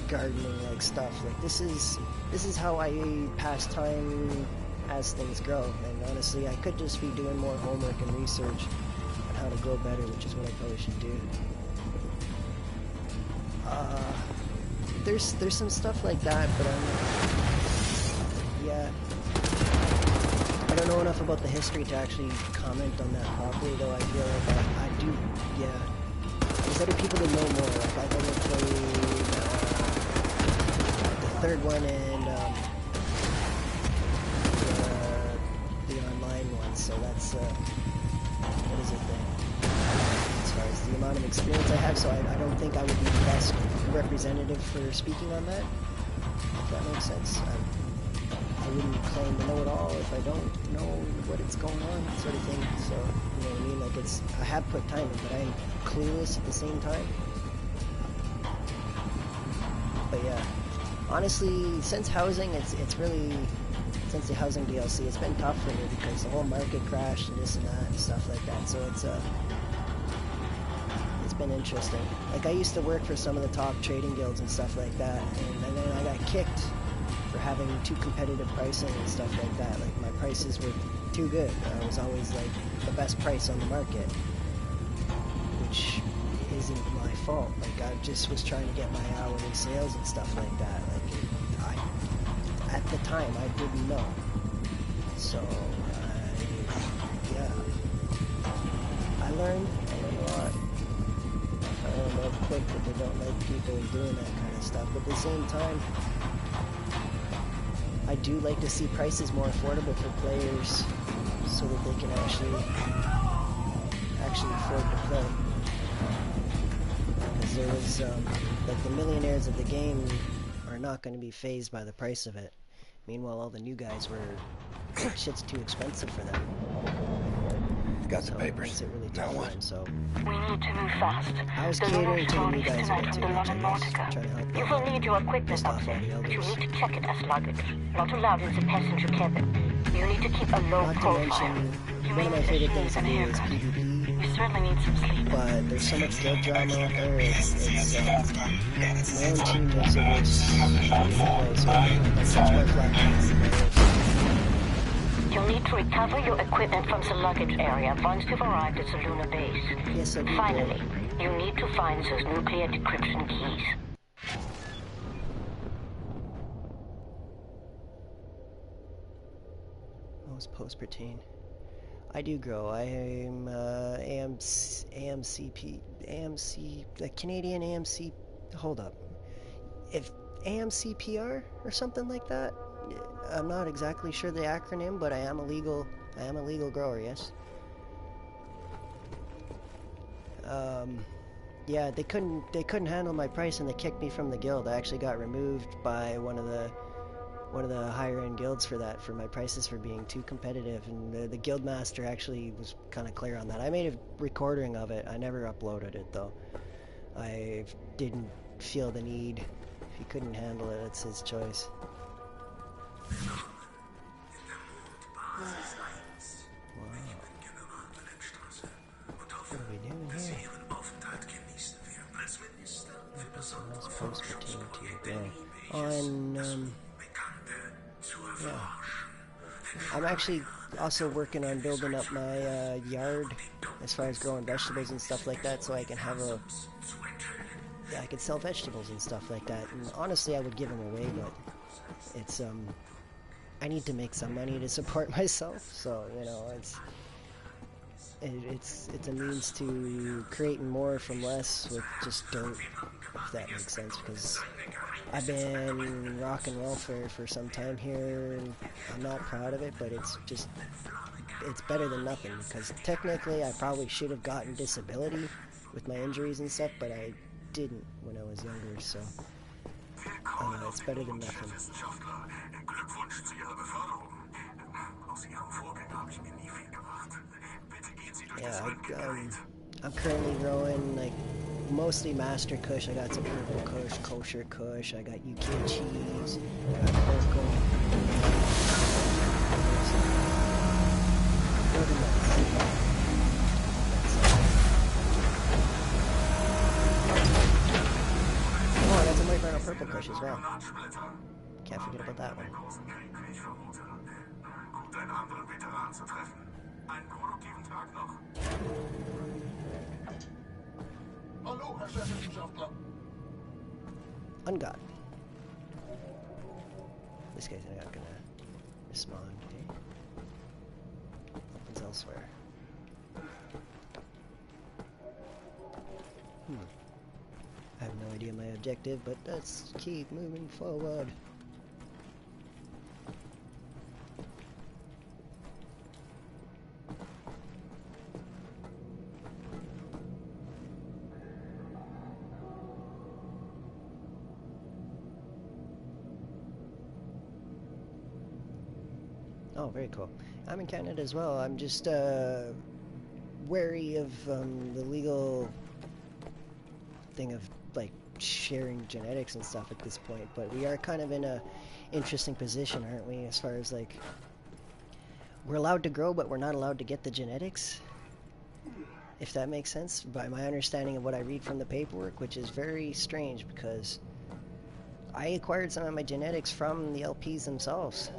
gardening like stuff. Like this is how I pass time as things grow. And honestly, I could just be doing more homework and research on how to grow better, which is what I probably should do. There's some stuff like that, but yeah, I don't know enough about the history to actually comment on that properly, though I feel like I do, yeah. There's other people that know more. Like I've only played the third one and the online one, so that's what is it then? As far as the amount of experience I have, so I don't think I would be the best representative for speaking on that, if that makes sense. I wouldn't claim to know it all if I don't know what it's going on, sort of thing. So, you know what I mean? Like I have put time in, but I'm clueless at the same time. But yeah, honestly, since housing, it's really, since the housing DLC, it's been tough for me because the whole market crashed and this and that and stuff like that. So it's been interesting. Like I used to work for some of the top trading guilds and stuff like that, and then I got kicked for having too competitive pricing and stuff like that. Like my prices were too good. I was always like the best price on the market, which isn't my fault. Like I just was trying to get my hourly sales and stuff like that. Like at the time I didn't know. So yeah, I learned a lot. I don't know quick that they don't like people doing that kind of stuff, but at the same time, I do like to see prices more affordable for players so that they can actually afford to play. Because there was, like the millionaires of the game are not going to be fazed by the price of it. Meanwhile, all the new guys were, shit's too expensive for them. Got the papers. Makes it really tough for them, so. We need to move fast. I was The catering to the new lunar guys tonight a bit from too the much, I London guess. Nautica. Trying to help You them will need your equipment pissed up off all there, the but you elders. need to check it as luggage. Not allowed in the passenger cabin. You need to keep a low Not to profile. mention, You one may of my need a favorite shave things to and a do is haircut. PvP, You certainly need some sleep. but there's so much guild drama out there, my own team makes it worse to play, so it's much more flat. You'll need to recover your equipment from the luggage area once you've arrived at the lunar base. Yes, I do. Finally, you need to find those nuclear decryption keys. Most post pertain. I do grow. I am AMC, the Canadian AMC. Hold up. If AMCPR or something like that. I'm not exactly sure the acronym, but I am a legal grower. Yes. Yeah, they couldn't handle my price and they kicked me from the guild. I actually got removed by one of one of the higher end guilds for that, for my prices for being too competitive, and the guild master actually was kind of clear on that. I made a recording of it. I never uploaded it though. I didn't feel the need. If he couldn't handle it, it's his choice. Wow. What are we doing here? Yeah. I'm actually also working on building up my yard as far as growing vegetables and stuff like that, so I can have a... Yeah, I could sell vegetables and stuff like that. And honestly, I would give them away, but it's, I need to make some money to support myself, so, you know, it's a means to creating more from less with just dirt, if that makes sense, because I've been rocking welfare for some time here, and I'm not proud of it, but it's just, it's better than nothing, because technically I probably should have gotten disability with my injuries and stuff, but I didn't when I was younger, so it's better than nothing. Yeah, I'm currently growing like mostly Master Kush. I got some Purple Kush, Kosher Kush. I got UK cheese. I got Cocoa. Oh, I got some white brown Purple Kush as well. Can't forget about that one. Ungot. This guy's not gonna respond. Okay. Opens elsewhere. I have no idea my objective, but let's keep moving forward. Oh, very cool. I'm in Canada as well. I'm just wary of the legal thing of like sharing genetics and stuff at this point, but we are kind of in a interesting position, aren't we, as far as like we're allowed to grow but we're not allowed to get the genetics, if that makes sense, by my understanding of what I read from the paperwork, which is very strange because I acquired some of my genetics from the LPs themselves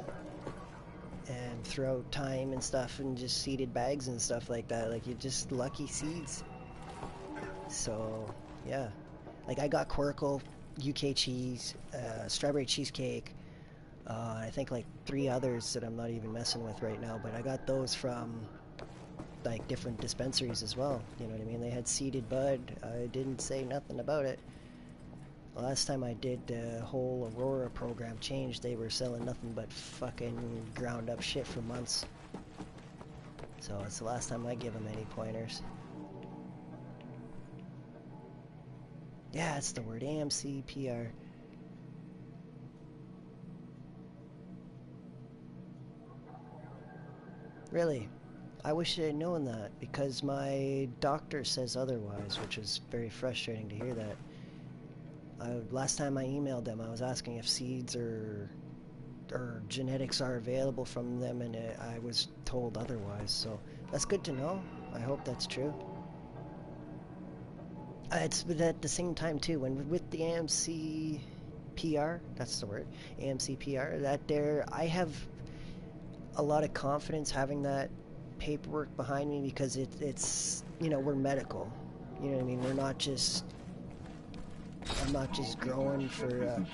and throughout time and stuff, and just seeded bags and stuff like that, like you're just lucky seeds. So yeah, like I got Quirkle, UK cheese, strawberry cheesecake, I think like 3 others that I'm not even messing with right now, but I got those from like different dispensaries as well, you know what I mean? They had seeded bud. I didn't say nothing about it. The last time I did the whole Aurora program change, they were selling nothing but fucking ground up shit for months. So it's the last time I give them any pointers. Yeah, that's the word, AMC PR. Really? I wish I had known that, because my doctor says otherwise, which is very frustrating to hear that. Last time I emailed them, I was asking if seeds or genetics are available from them, and I was told otherwise, so that's good to know. I hope that's true. It's but at the same time too, when with the AMC PR, that's the word, AMC PR, that there, I have a lot of confidence having that paperwork behind me, because it's, you know, we're medical, you know what I mean, we're not just, I'm not just growing for,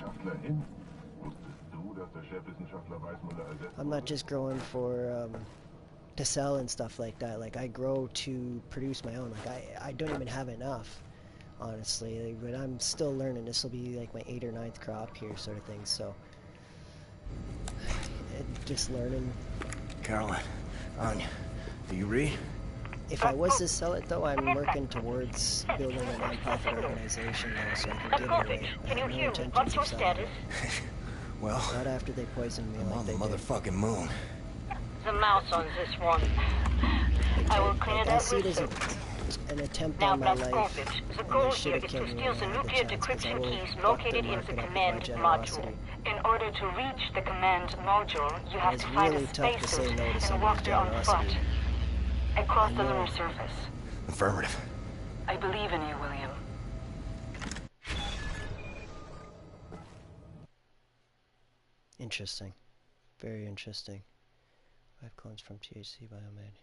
I'm not just growing for, to sell and stuff like that. Like, I grow to produce my own. Like, I don't even have enough, honestly. Like, but I'm still learning. This will be like my 8th or 9th crop here, sort of thing. So, just learning. Caroline, Anya, do you read? If I was to sell it, though, I'm working towards building a non-profit organization now, so I can give it away. Can you hear me? What's your status? Well, Not after they poisoned me I'm like on they the did. motherfucking moon. The mouse on this one. I will clean it I out see it with as soap. an attempt Now, on my life, Blazkowicz, the and goal they should here have is killed to me steal when the I had the nuclear chance, because I decryption will keys fuck their located in the market up with my command generosity. module. In order to reach the command module, you have It's to find really a tough to say spacesuit no to and somebody's walk there on generosity. foot. Across I the lunar know. surface. Affirmative. I believe in you, William. Interesting. Very interesting. 5 clones from THC Biomed.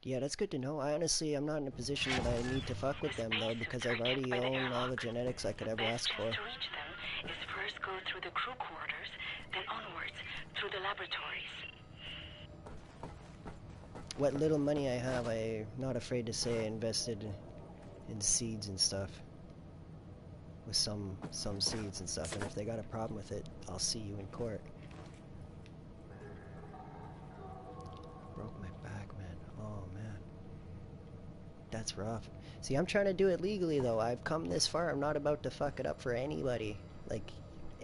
Yeah, that's good to know. I'm not in a position that I need to fuck with them, though, because I've already owned all the genetics I could ever ask for. The best chance to reach them is first go through the crew quarters, then onwards through the laboratories. What little money I have, I'm not afraid to say I invested in seeds and stuff. With some seeds and stuff, and if they got a problem with it, I'll see you in court. Broke my back, man. Oh, man. That's rough. See, I'm trying to do it legally, though. I've come this far. I'm not about to fuck it up for anybody. Like,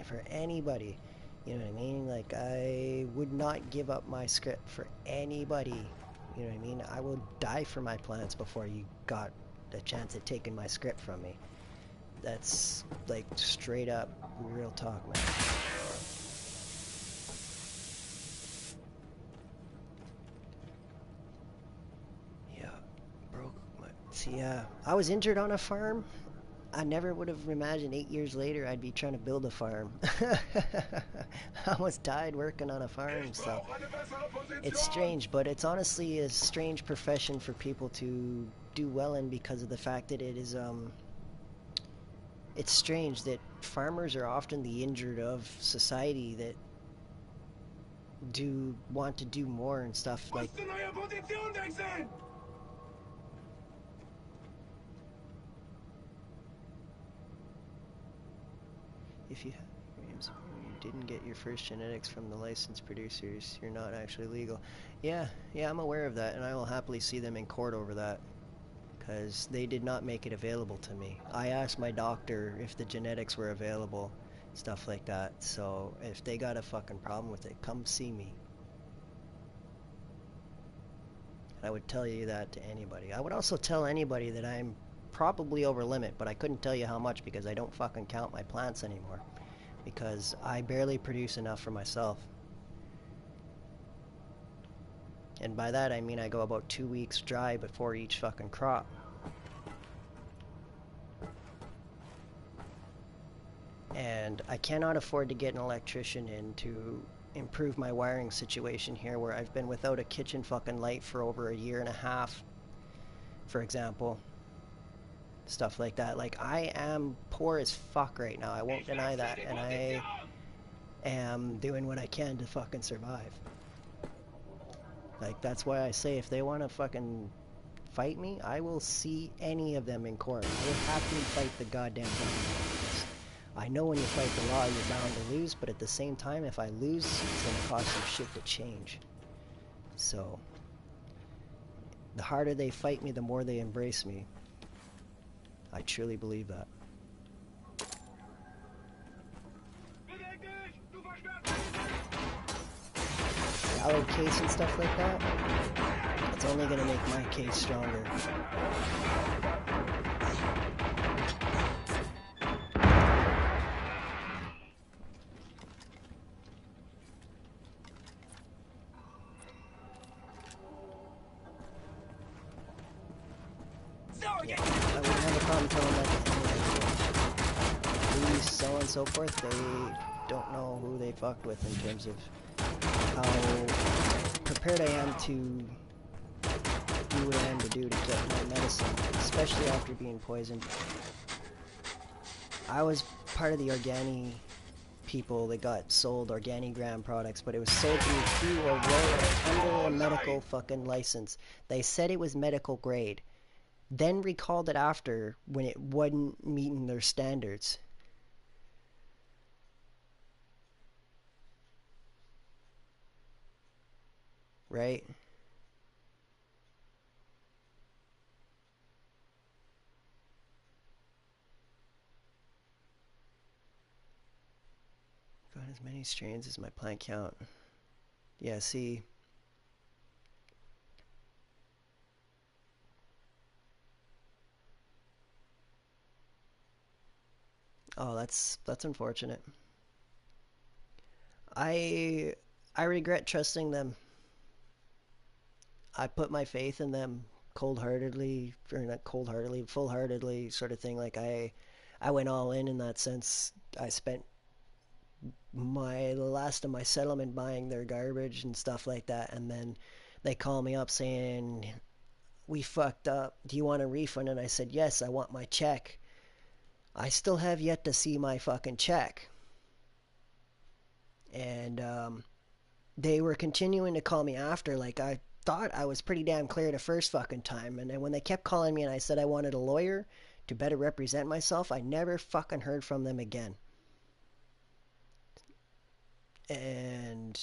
for anybody. You know what I mean? Like, I would not give up my script for anybody. You know what I mean? I will die for my plans before you got a chance at taking my script from me. That's, like, straight up real talk, man. Yeah, broke my... See, I was injured on a farm. I never would have imagined 8 years later I'd be trying to build a farm. I almost died working on a farm, so... It's strange, but it's honestly a strange profession for people to do well in because of the fact that it is, it's strange that farmers are often the injured of society that do want to do more and stuff like... If you didn't get your first genetics from the licensed producers, you're not actually legal. Yeah, I'm aware of that, and I will happily see them in court over that. Because they did not make it available to me. I asked my doctor if the genetics were available, stuff like that. So if they got a fucking problem with it, come see me. I would tell you that to anybody. I would also tell anybody that I'm probably over limit, but I couldn't tell you how much because I don't fucking count my plants anymore. Because I barely produce enough for myself. And by that I mean I go about 2 weeks dry before each fucking crop. And I cannot afford to get an electrician in to improve my wiring situation here, where I've been without a kitchen fucking light for over 1.5 years, for example. Stuff like that. Like, I am poor as fuck right now, I won't deny that, and I am doing what I can to fucking survive. Like, that's why I say if they want to fucking fight me, I will see any of them in court. I will happily fight the goddamn government. I know when you fight the law, you're bound to lose, but at the same time, if I lose, it's going to cost some shit to change. So, the harder they fight me, the more they embrace me. I truly believe that. Valid case and stuff like that, it's only going to make my case stronger. Yeah, I wouldn't have a problem telling that to anybody. Police, so on and so forth, they don't know who they fucked with in terms of how prepared I am to do what I am to do to get my medicine, especially after being poisoned. I was part of the Organi people that got sold Organigram products, but it was sold to me through Aurora under a medical fucking license. They said it was medical grade, then recalled it after when it wasn't meeting their standards. Right? many strains is my plant count? Yeah, see. Oh, that's unfortunate. I regret trusting them. I put my faith in them cold-heartedly, or not cold-heartedly, full-heartedly sort of thing. Like I went all in that sense. I spent the last of my settlement buying their garbage and stuff like that, and then they call me up saying, we fucked up. Do you want a refund? And I said, yes, I want my check. I still have yet to see my fucking check. And they were continuing to call me after, like I thought I was pretty damn clear the first fucking time. And then when they kept calling me and I said I wanted a lawyer to better represent myself, I never fucking heard from them again. And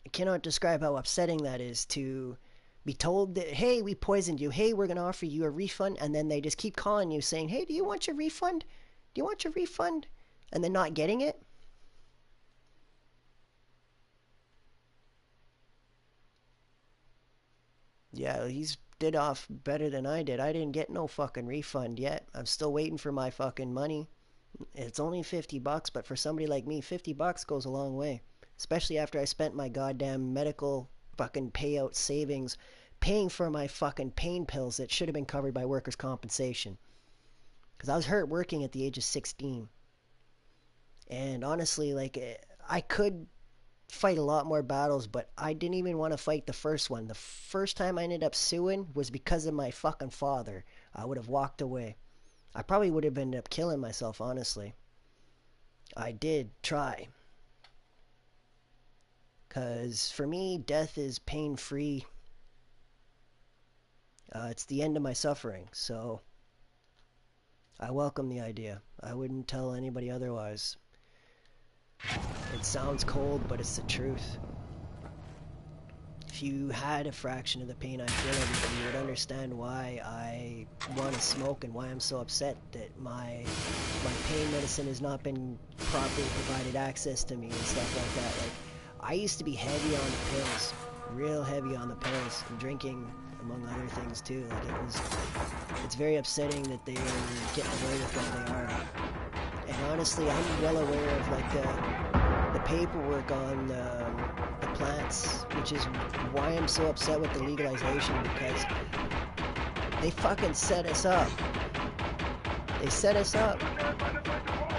I cannot describe how upsetting that is to be told that, hey, we poisoned you. Hey, we're going to offer you a refund. And then they just keep calling you saying, hey, do you want your refund? Do you want your refund? And then not getting it. Yeah, he's did off better than I did. I didn't get no fucking refund yet. I'm still waiting for my fucking money. It's only $50, but for somebody like me, $50 goes a long way. Especially after I spent my goddamn medical fucking payout savings paying for my fucking pain pills that should have been covered by workers' compensation. Because I was hurt working at the age of 16. And honestly, like, I could fight a lot more battles, but I didn't even want to fight the first one. The first time I ended up suing was because of my fucking father. I would have walked away. I probably would have ended up killing myself, honestly. I did try. Because for me, death is pain-free. It's the end of my suffering, so I welcome the idea. I wouldn't tell anybody otherwise. It sounds cold, but it's the truth. If you had a fraction of the pain I feel every day, you would understand why I want to smoke and why I'm so upset that my pain medicine has not been properly provided access to me and stuff like that. Like, I used to be heavy on the pills, real heavy on the pills, and drinking, among other things too. Like, it's very upsetting that they're getting away with what they are. And honestly, I'm well aware of like the paperwork on the plants, which is why I'm so upset with the legalization, because they fucking set us up. They set us up.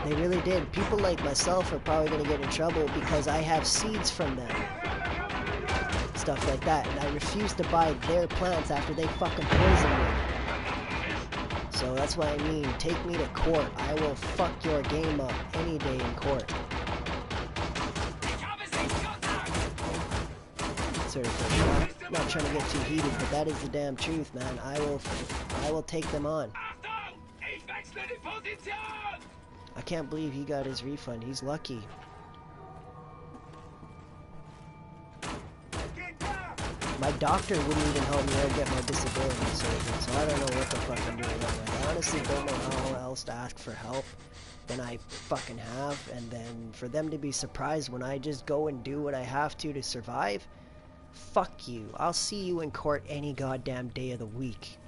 They really did. People like myself are probably going to get in trouble because I have seeds from them. Stuff like that. And I refuse to buy their plants after they fucking poison me. So that's what I mean. Take me to court. I will fuck your game up any day in court. Sort of thing. Not trying to get too heated, but that is the damn truth, man. I will take them on. I can't believe he got his refund. He's lucky. My doctor wouldn't even help me out get my disability surgery, so I don't know what the fuck I'm doing wrong. I honestly don't know how else to ask for help than I fucking have, and then for them to be surprised when I just go and do what I have to survive, fuck you. I'll see you in court any goddamn day of the week.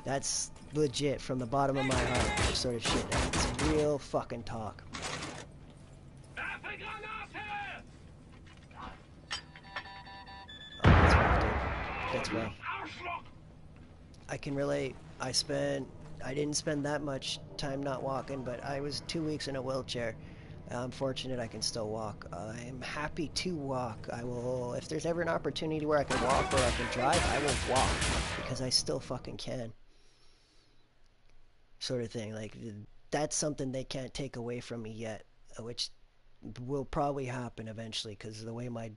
That's legit from the bottom of my heart sort of shit. That's real fucking talk. That's well. I can relate. I didn't spend that much time not walking, but I was 2 weeks in a wheelchair. I'm fortunate I can still walk. I'm happy to walk. I will, if there's ever an opportunity where I can walk or I can drive, I will walk, because I still fucking can. Sort of thing. Like, that's something they can't take away from me yet, which will probably happen eventually, because of the way my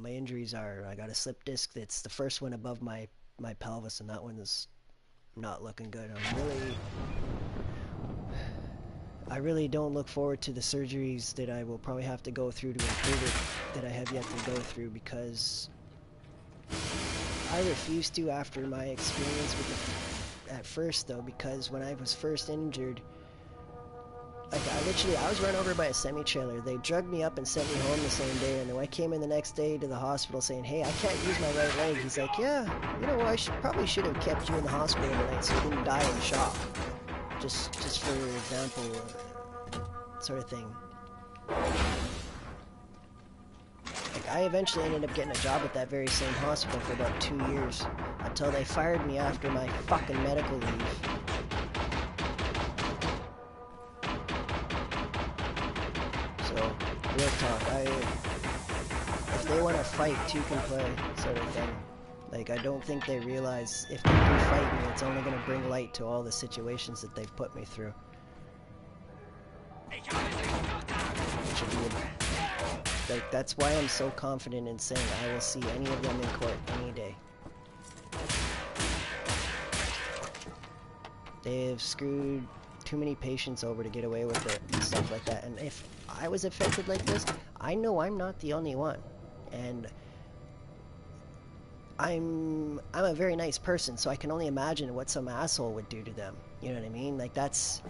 injuries are. I got a slip disc that's the first one above my pelvis, and that one is not looking good. I really don't look forward to the surgeries that I will probably have to go through to improve it, that I have yet to go through, because I refuse to after my experience with at first though, because when I was first injured, Like, I was run over by a semi-trailer. They drugged me up and sent me home the same day, and then I came in the next day to the hospital saying, hey, I can't use my right leg. He's like, yeah, you know, probably should have kept you in the hospital tonight so you didn't die in shock. Just for example, sort of thing. Like, I eventually ended up getting a job at that very same hospital for about 2 years, until they fired me after my fucking medical leave. Real talk, if they want to fight, two can play, sort of thing. Like, I don't think they realize if they do fight me, it's only going to bring light to all the situations that they've put me through. Which would be like, that's why I'm so confident in saying I will see any of them in court any day. They've screwed too many patients over to get away with it and stuff like that. And if I was affected like this, I know I'm not the only one. And I'm a very nice person, so I can only imagine what some asshole would do to them. You know what I mean? Like, that's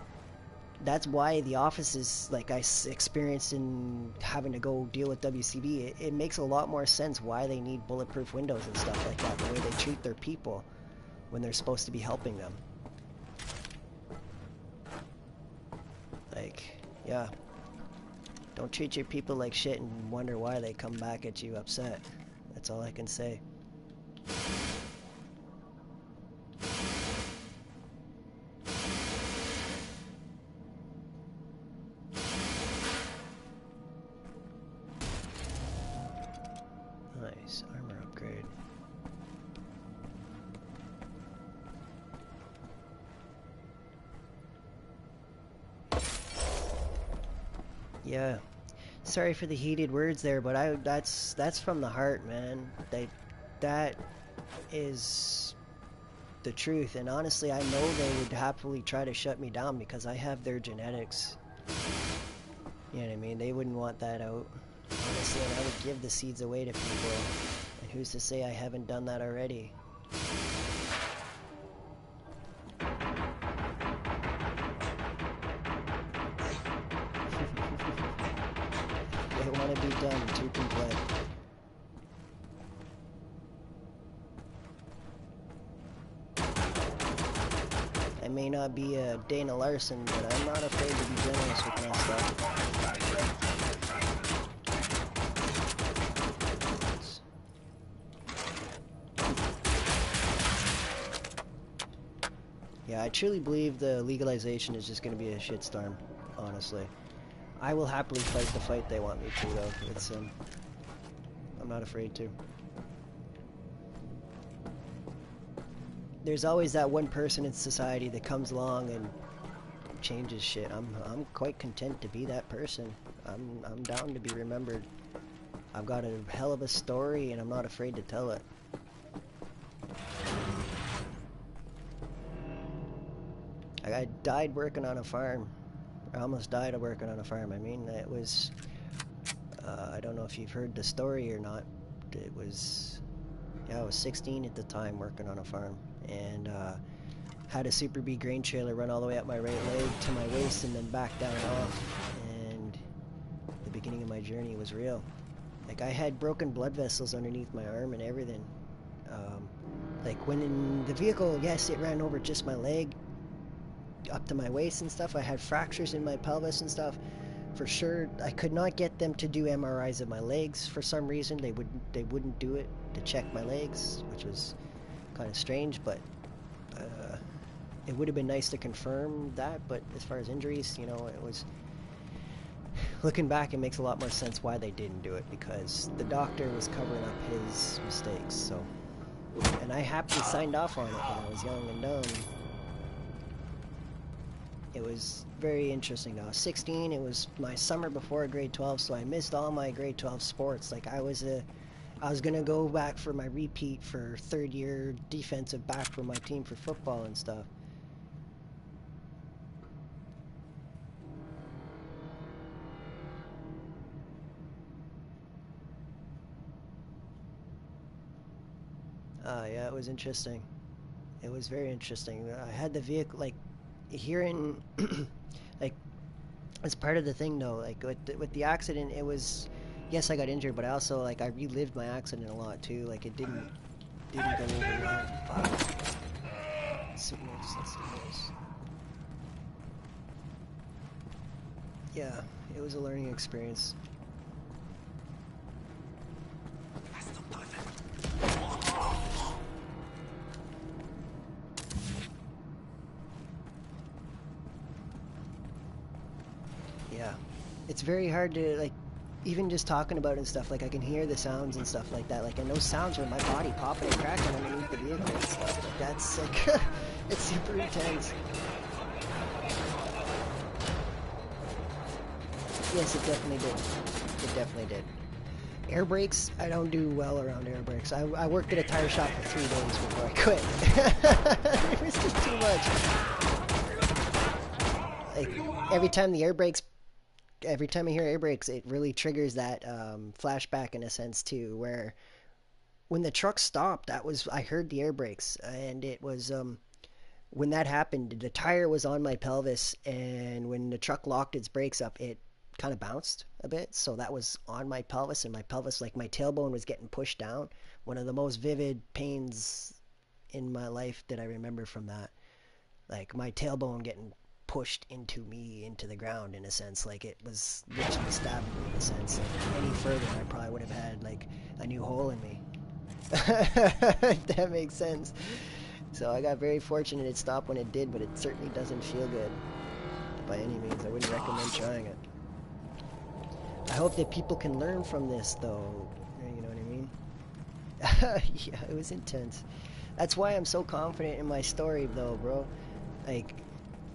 why the offices, like I experienced in having to go deal with WCB, it makes a lot more sense why they need bulletproof windows and stuff like that, the way they treat their people when they're supposed to be helping them. Like, yeah. Don't treat your people like shit and wonder why they come back at you upset. That's all I can say. Nice, armor upgrade. Yeah. Sorry for the heated words there, but that's from the heart, man. That is the truth, and honestly, I know they would happily try to shut me down because I have their genetics. You know what I mean? They wouldn't want that out. Honestly, and I would give the seeds away to people. And who's to say I haven't done that already? They want to be done, two can play. I may not be a Dana Larson, but I'm not afraid to be generous with my stuff. Yeah, I truly believe the legalization is just going to be a shitstorm, honestly. I will happily fight the fight they want me to, though. It's, I'm not afraid to. There's always that one person in society that comes along and changes shit. I'm quite content to be that person. I'm down to be remembered. I've got a hell of a story, and I'm not afraid to tell it. I died working on a farm. I almost died working on a farm. I mean, it was... I don't know if you've heard the story or not. It was... Yeah, I was 16 at the time working on a farm. And had a Super B grain trailer run all the way up my right leg to my waist and then back down off. And the beginning of my journey was real. Like, I had broken blood vessels underneath my arm and everything. Like, when in the vehicle, yes, it ran over just my leg up to my waist and stuff. I had fractures in my pelvis and stuff. For sure, I could not get them to do MRIs of my legs for some reason. They wouldn't do it to check my legs, which was kind of strange, but it would have been nice to confirm that. But as far as injuries, you know, it was... Looking back, it makes a lot more sense why they didn't do it, because the doctor was covering up his mistakes, so... And I happily signed off on it when I was young and dumb. It was very interesting. I was 16, it was my summer before grade 12, so I missed all my grade 12 sports. Like, I was gonna go back for my repeat for third year defensive back for my team for football and stuff. Yeah, it was interesting. It was very interesting. I had the vehicle, like, here in, like, It's part of the thing though. Like with the accident, it was, yes, I got injured, but I also like I relived my accident a lot too. Like it didn't go over well. Fuck. Let's see this. Yeah, it was a learning experience. Yeah, it's very hard to, like, even just talking about it and stuff, like, I can hear the sounds and stuff like that, like, and those sounds were my body popping and cracking underneath the vehicle and stuff, like, that's, like, it's super intense. Yes, it definitely did. It definitely did. Air brakes, I don't do well around air brakes. I worked at a tire shop for 3 days before I quit. It was just too much. Like, every time I hear air brakes, it really triggers that flashback in a sense too, where when the truck stopped, I heard the air brakes, and it was when that happened, the tire was on my pelvis, and when the truck locked its brakes up, it kind of bounced a bit, so that was on my pelvis, and my pelvis, like my tailbone was getting pushed down. One of the most vivid pains in my life that I remember from that, like my tailbone getting pushed into the ground in a sense, like it was literally stabbing me in a sense. Like any further, I probably would have had like a new hole in me. If that makes sense. So I got very fortunate it stopped when it did, but it certainly doesn't feel good by any means. I wouldn't recommend trying it. I hope that people can learn from this, though. You know what I mean? Yeah, it was intense. That's why I'm so confident in my story, though, bro. Like,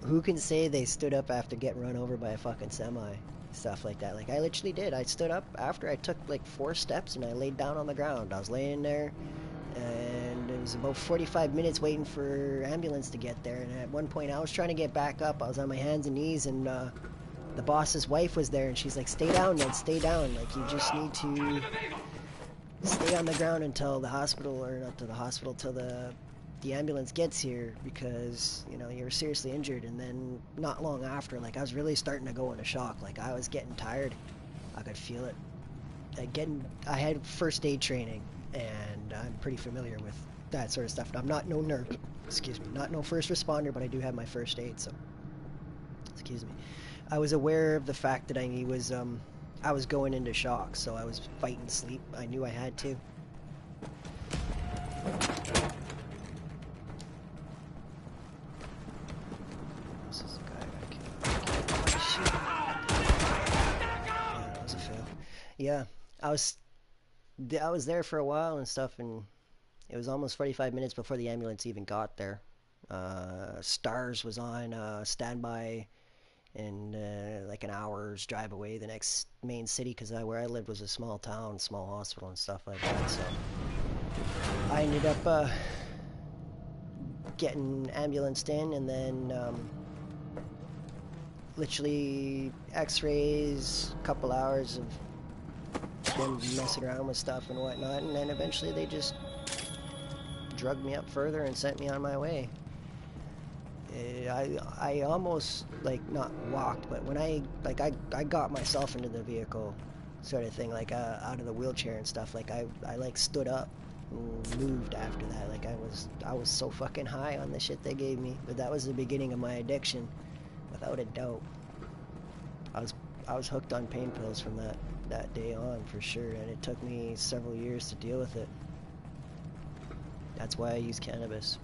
who can say they stood up after getting run over by a fucking semi? Stuff like that. Like, I literally did. I stood up after I took, like, 4 steps, and I laid down on the ground. I was laying there, and it was about 45 minutes waiting for ambulance to get there. And at one point, I was trying to get back up. I was on my hands and knees, and, the boss's wife was there, and she's like, stay down, Ned, stay down. Like, you just need to stay on the ground until the hospital, or not to the hospital, till the ambulance gets here, because, you know, you're seriously injured. And then not long after, like, I was really starting to go into shock. Like, I was getting tired. I could feel it. I had first aid training, and I'm pretty familiar with that sort of stuff. I'm not no nurse, not no first responder, but I do have my first aid, so, excuse me. I was aware of the fact that I was going into shock, so I was fighting sleep. I knew I had to. This is the guy I killed. Shit. Yeah, that was a fail. Yeah, I was there for a while and stuff, and it was almost 45 minutes before the ambulance even got there. Stars was on standby, and like an hour's drive away, the next main city, because where I lived was a small town, small hospital and stuff like that. So I ended up getting ambulanced in, and then literally x-rays, a couple hours of them messing around with stuff and whatnot, and then eventually they just drugged me up further and sent me on my way. I almost, like, not walked, but when I got myself into the vehicle, sort of thing, like out of the wheelchair and stuff, like I like stood up and moved after that. Like I was so fucking high on the shit they gave me. But that was the beginning of my addiction, without a doubt. I was hooked on pain pills from that day on, for sure, and it took me several years to deal with it. That's why I use cannabis.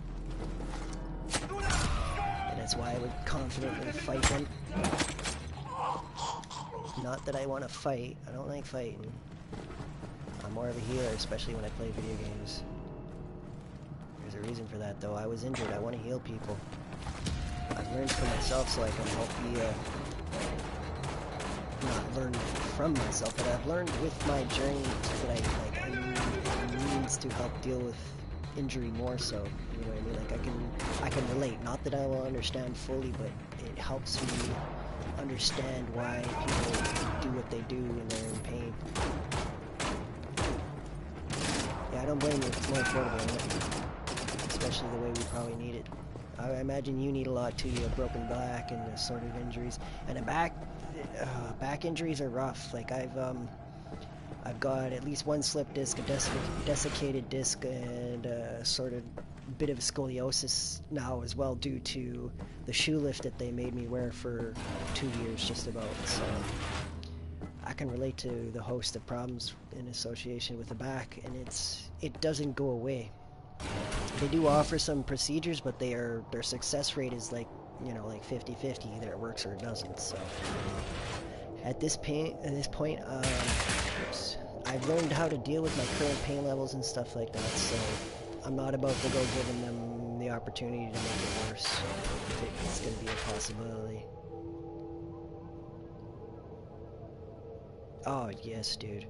And that's why I would confidently fight them. Not that I want to fight. I don't like fighting. I'm more of a healer, especially when I play video games. There's a reason for that, though. I was injured. I want to heal people. I've learned for myself so I can help not learn from myself, but I've learned with my journey that I need means to help deal with injury more so. You know what I mean? Like I can relate. Not that I will understand fully, but it helps me understand why people do what they do when they're in pain. Yeah, I don't blame you. It's more affordable, isn't it? Especially the way we probably need it. I imagine you need a lot too. You have broken back and sort of injuries, and a back. back injuries are rough. Like I've got at least one slip disc, a desiccated disc, and sort of bit of scoliosis now as well due to the shoe lift that they made me wear for 2 years just about. So I can relate to the host of problems in association with the back, and it doesn't go away. They do offer some procedures, but their success rate is like, you know, like 50-50. Either it works or it doesn't. So at this point, I've learned how to deal with my current pain levels and stuff like that. So I'm not about to go giving them the opportunity to make it worse if it's going to be a possibility. Oh yes, dude,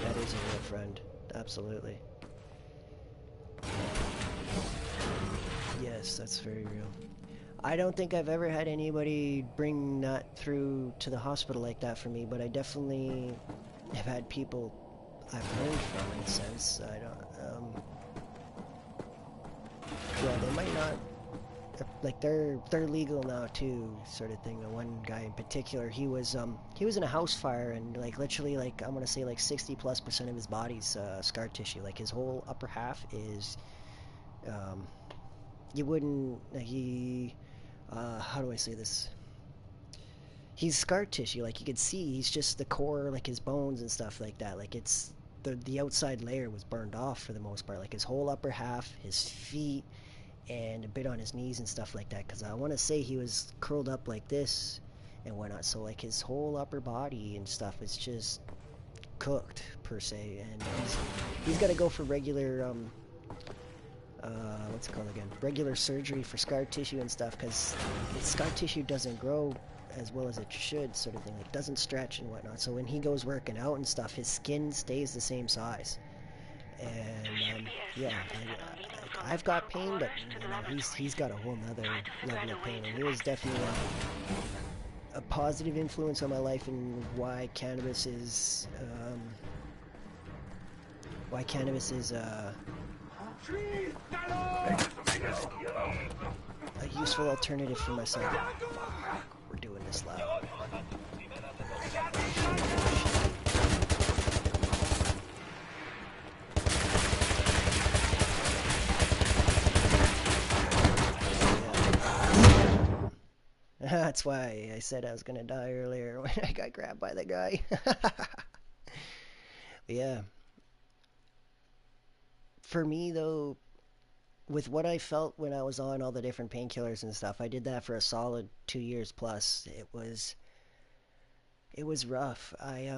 that is a real friend. Absolutely. Yes, that's very real. I don't think I've ever had anybody bring that through to the hospital like that for me, but I definitely have had people I've learned from, in a sense. I don't, yeah, they might not, like, they're legal now too, sort of thing. The one guy in particular, he was in a house fire, and like literally, like, I want to say like 60+% of his body's scar tissue. Like his whole upper half is, you wouldn't, how do I say this? He's scar tissue, like you could see, he's just the core, like his bones and stuff like that. Like it's, the outside layer was burned off for the most part. Like his whole upper half, his feet, and a bit on his knees and stuff like that, because I want to say he was curled up like this and whatnot, so like his whole upper body and stuff is just cooked per se, and he's got to go for regular what's it called again, regular surgery for scar tissue and stuff, because scar tissue doesn't grow as well as it should, sort of thing. Like, doesn't stretch and whatnot, so when he goes working out and stuff, his skin stays the same size. And yeah, I've got pain, but you know, he's got a whole nother level of pain, and he was definitely a positive influence on my life, and why cannabis is a useful alternative for myself. Fuck, we're doing this loud. That's why I said I was gonna die earlier when I got grabbed by the guy. Yeah. For me, though, with what I felt when I was on all the different painkillers and stuff, I did that for a solid 2 years plus. It was rough. I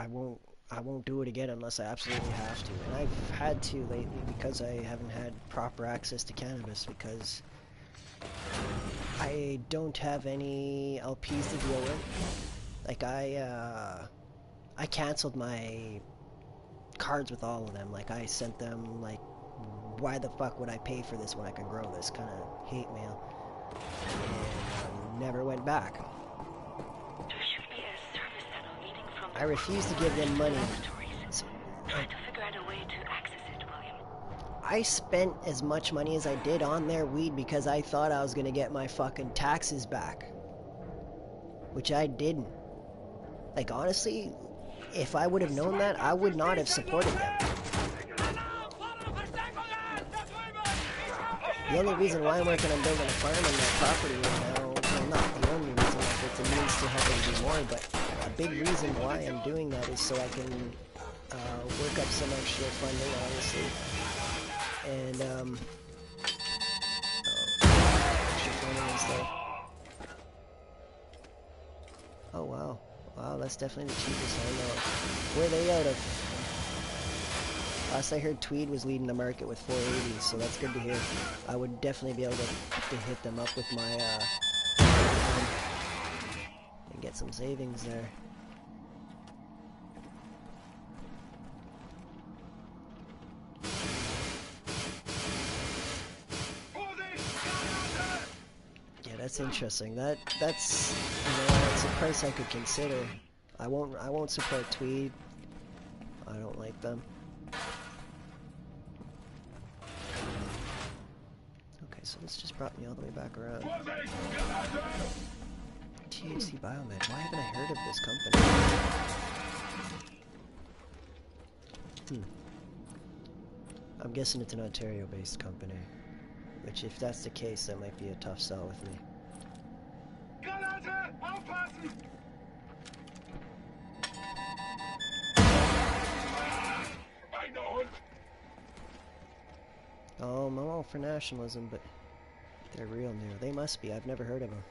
won't do it again unless I absolutely have to. And I've had to lately because I haven't had proper access to cannabis, because I don't have any LPs to deal with. Like, I canceled my cards with all of them. Like, I sent them, like, why the fuck would I pay for this when I can grow this kind of hate mail? And never went back. I refuse to give them money. I spent as much money as I did on their weed because I thought I was gonna get my fucking taxes back, which I didn't. Like, honestly, if I would have known that, I would not have supported them. The only reason why I'm working on building a farm on that property right now, well, not the only reason, it's a means to help them do more, but a big reason why I'm doing that is so I can work up some extra funding, obviously. And, extra funding and stuff. Oh, wow. Wow, that's definitely the cheapest I know. Where are they out of? Last I heard, Tweed was leading the market with 480, so that's good to hear. I would definitely be able to hit them up with my, and get some savings there. Yeah, that's interesting. That's it's a price I could consider. I won't support Tweed. I don't like them. Okay, so this just brought me all the way back around. THC Biomed. Why haven't I heard of this company? I'm guessing it's an Ontario-based company. Which, if that's the case, that might be a tough sell with me. I know it. Oh, I'm all for nationalism, but they're real new. They must be. I've never heard of them.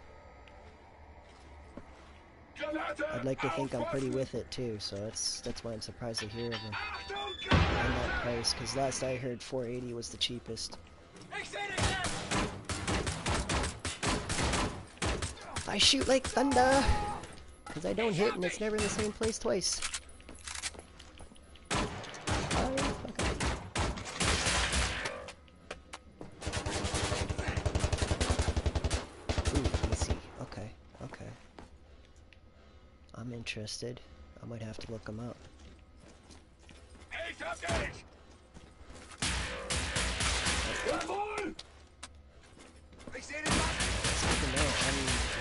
I'd like to think I'm pretty with it too, so that's why I'm surprised to heir of them. And that price, because last I heard 480 was the cheapest. I shoot like thunder! Because I don't hit and it's never in the same place twice. Ooh, easy. Okay, okay. I'm interested. I might have to look them up.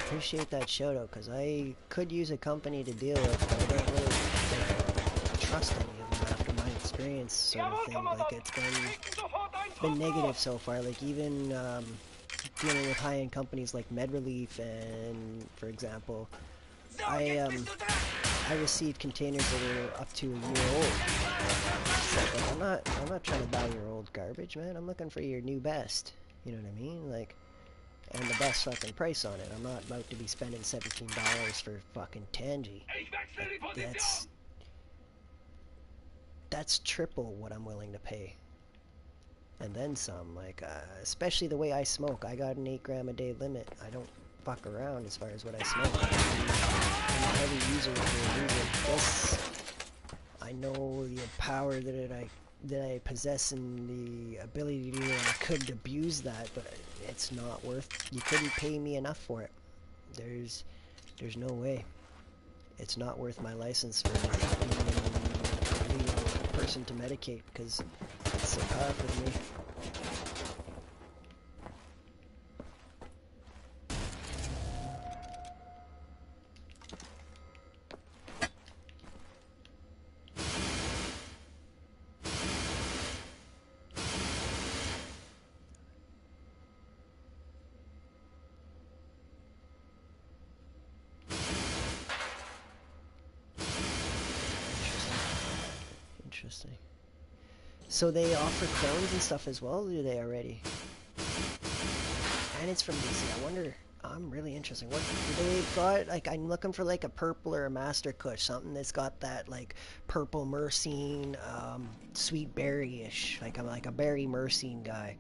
I appreciate that shout out because I could use a company to deal with, but I don't really trust any of them after my experience, sort of thing. Like it's been negative so far. Like even dealing with high-end companies like MedRelief, and for example, I received containers that were up to a year old. So, like, I'm not trying to buy your old garbage, man. I'm looking for your new best. You know what I mean? Like. And the best fucking price on it. I'm not about to be spending $17 for fucking Tangy. That's triple what I'm willing to pay. And then some, like, especially the way I smoke. I got an 8 gram a day limit. I don't fuck around as far as what I smoke. I'm a heavy user for a reason. Yes, I know the power that I possess and the ability to do it. I could abuse that, but it's not worth. You couldn't pay me enough for it. There's no way. It's not worth my license for being a person to medicate because it's so powerful to me. Interesting. So they offer clones and stuff as well, or do they already? And it's from DC. I wonder. I'm really interested. What do they got? Like, I'm looking for like a purple or a Master Kush, something that's got that like purple myrcene, sweet berry-ish. Like I'm like a berry myrcene guy.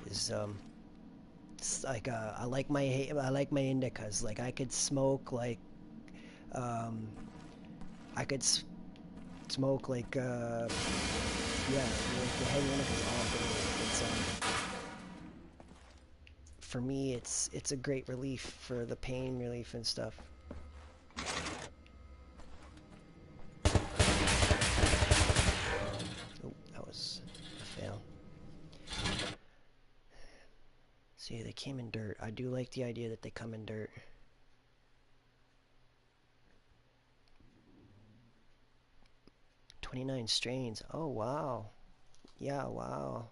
Is it's like I like my indicas. Like I could smoke like I could smoke like yeah, like the heavy indicas all day. It's for me it's a great relief for the pain relief and stuff. Oh, that was a fail. See, they came in dirt. I do like the idea that they come in dirt. "29 strains. Oh, wow. Yeah, wow.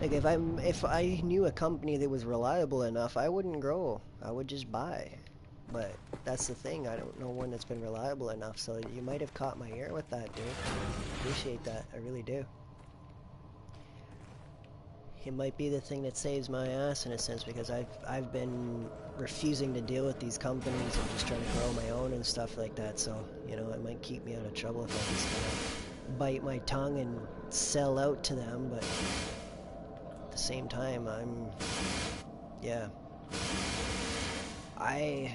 Like, if I knew a company that was reliable enough, I wouldn't grow. I would just buy. But that's the thing. I don't know one that's been reliable enough, so you might have caught my ear with that, dude. Appreciate that. I really do. It might be the thing that saves my ass in a sense, because I've been refusing to deal with these companies and just trying to grow my own and stuff like that, so, you know, it might keep me out of trouble if I just kind of bite my tongue and sell out to them, but at the same time, yeah. I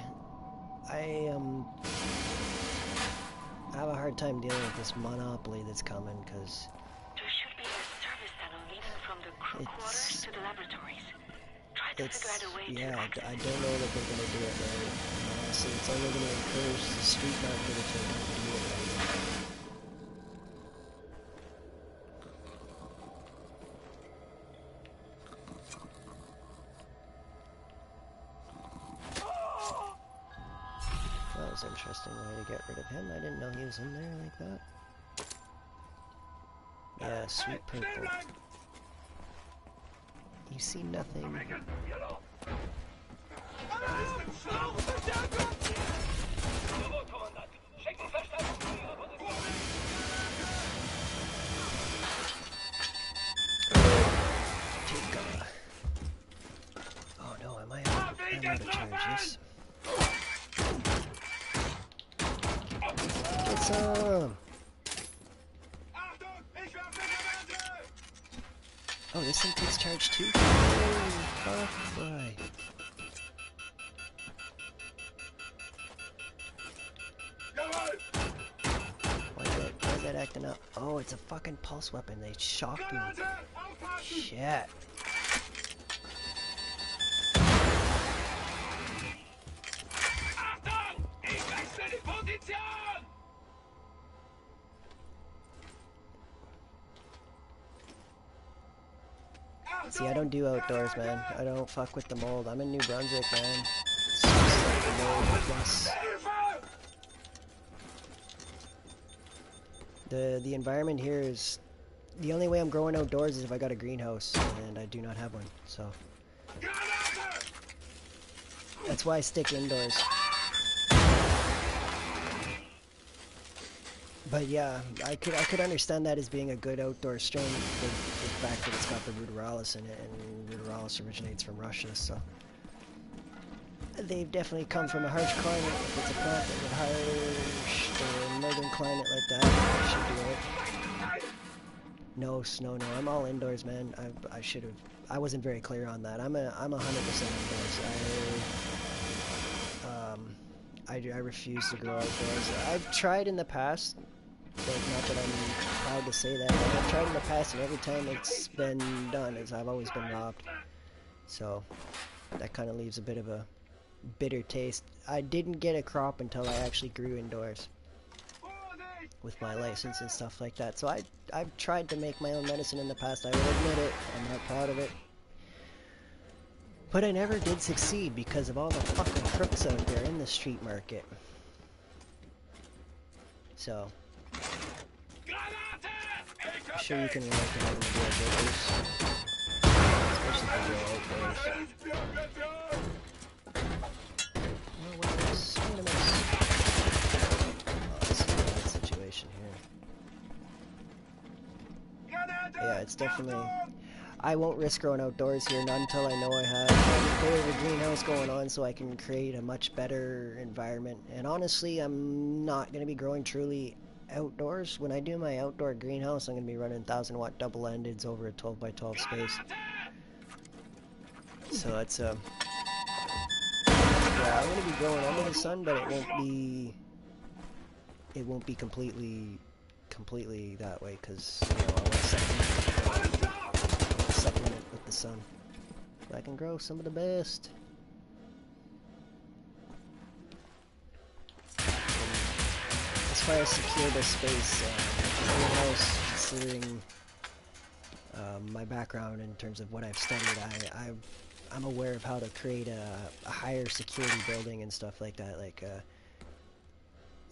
have a hard time dealing with this monopoly that's coming, because There should be a service tunnel leading from the crew quarters to the laboratories. Try to figure out a way to access I don't know that they're going to do it right. Honestly, it's only going to encourage the street market if they don't do it right. interesting way to get rid of him. I didn't know he was in there like that. Yeah, sweet purple. You see nothing. Oh no, am I out of charges? Get some! Oh, this thing takes charge too? Oh, fuck, boy. Why is that acting up? Oh, it's a fucking pulse weapon. They shocked me. Shit. See, I don't do outdoors, man. I don't fuck with the mold. I'm in New Brunswick, man. It's just like the mold plus. The environment here is... The only way I'm growing outdoors is if I got a greenhouse, and I do not have one, so... That's why I stick indoors. But yeah, I could understand that as being a good outdoor strain, the fact that it's got the ruderalis in it, and ruderalis originates from Russia, so... They've definitely come from a harsh climate. If it's a plant that would harsh the northern climate like that, I should do it. No snow, no. I'm all indoors, man. I should have... I wasn't very clear on that. I'm 100% indoors. I refuse to grow outdoors. I've tried in the past. Not that I'm proud to say that, but I've tried in the past, and every time it's been done, I've always been robbed. So that kind of leaves a bit of a bitter taste. I didn't get a crop until I actually grew indoors with my license and stuff like that. So I've tried to make my own medicine in the past. I will admit it. I'm not proud of it. But I never did succeed because of all the fucking crooks out there in the street market. So I'm sure you can relate to having to deal with those. Especially if you go outdoors. Well, wait a minute. Oh, this is a bad situation here. Yeah, it's definitely... I won't risk growing outdoors here, not until I know I have a bit of a greenhouse going on so I can create a much better environment. And honestly, I'm not going to be growing truly outdoors. When I do my outdoor greenhouse, I'm going to be running 1000-watt double-endeds over a 12x12 space. So it's yeah, I'm going to be growing under the sun, but it won't be completely that way, because you know, I want to supplement with the sun. But I can grow some of the best. And as far as secure the space, greenhouse, considering my background in terms of what I've studied, I'm aware of how to create a higher security building and stuff like that, like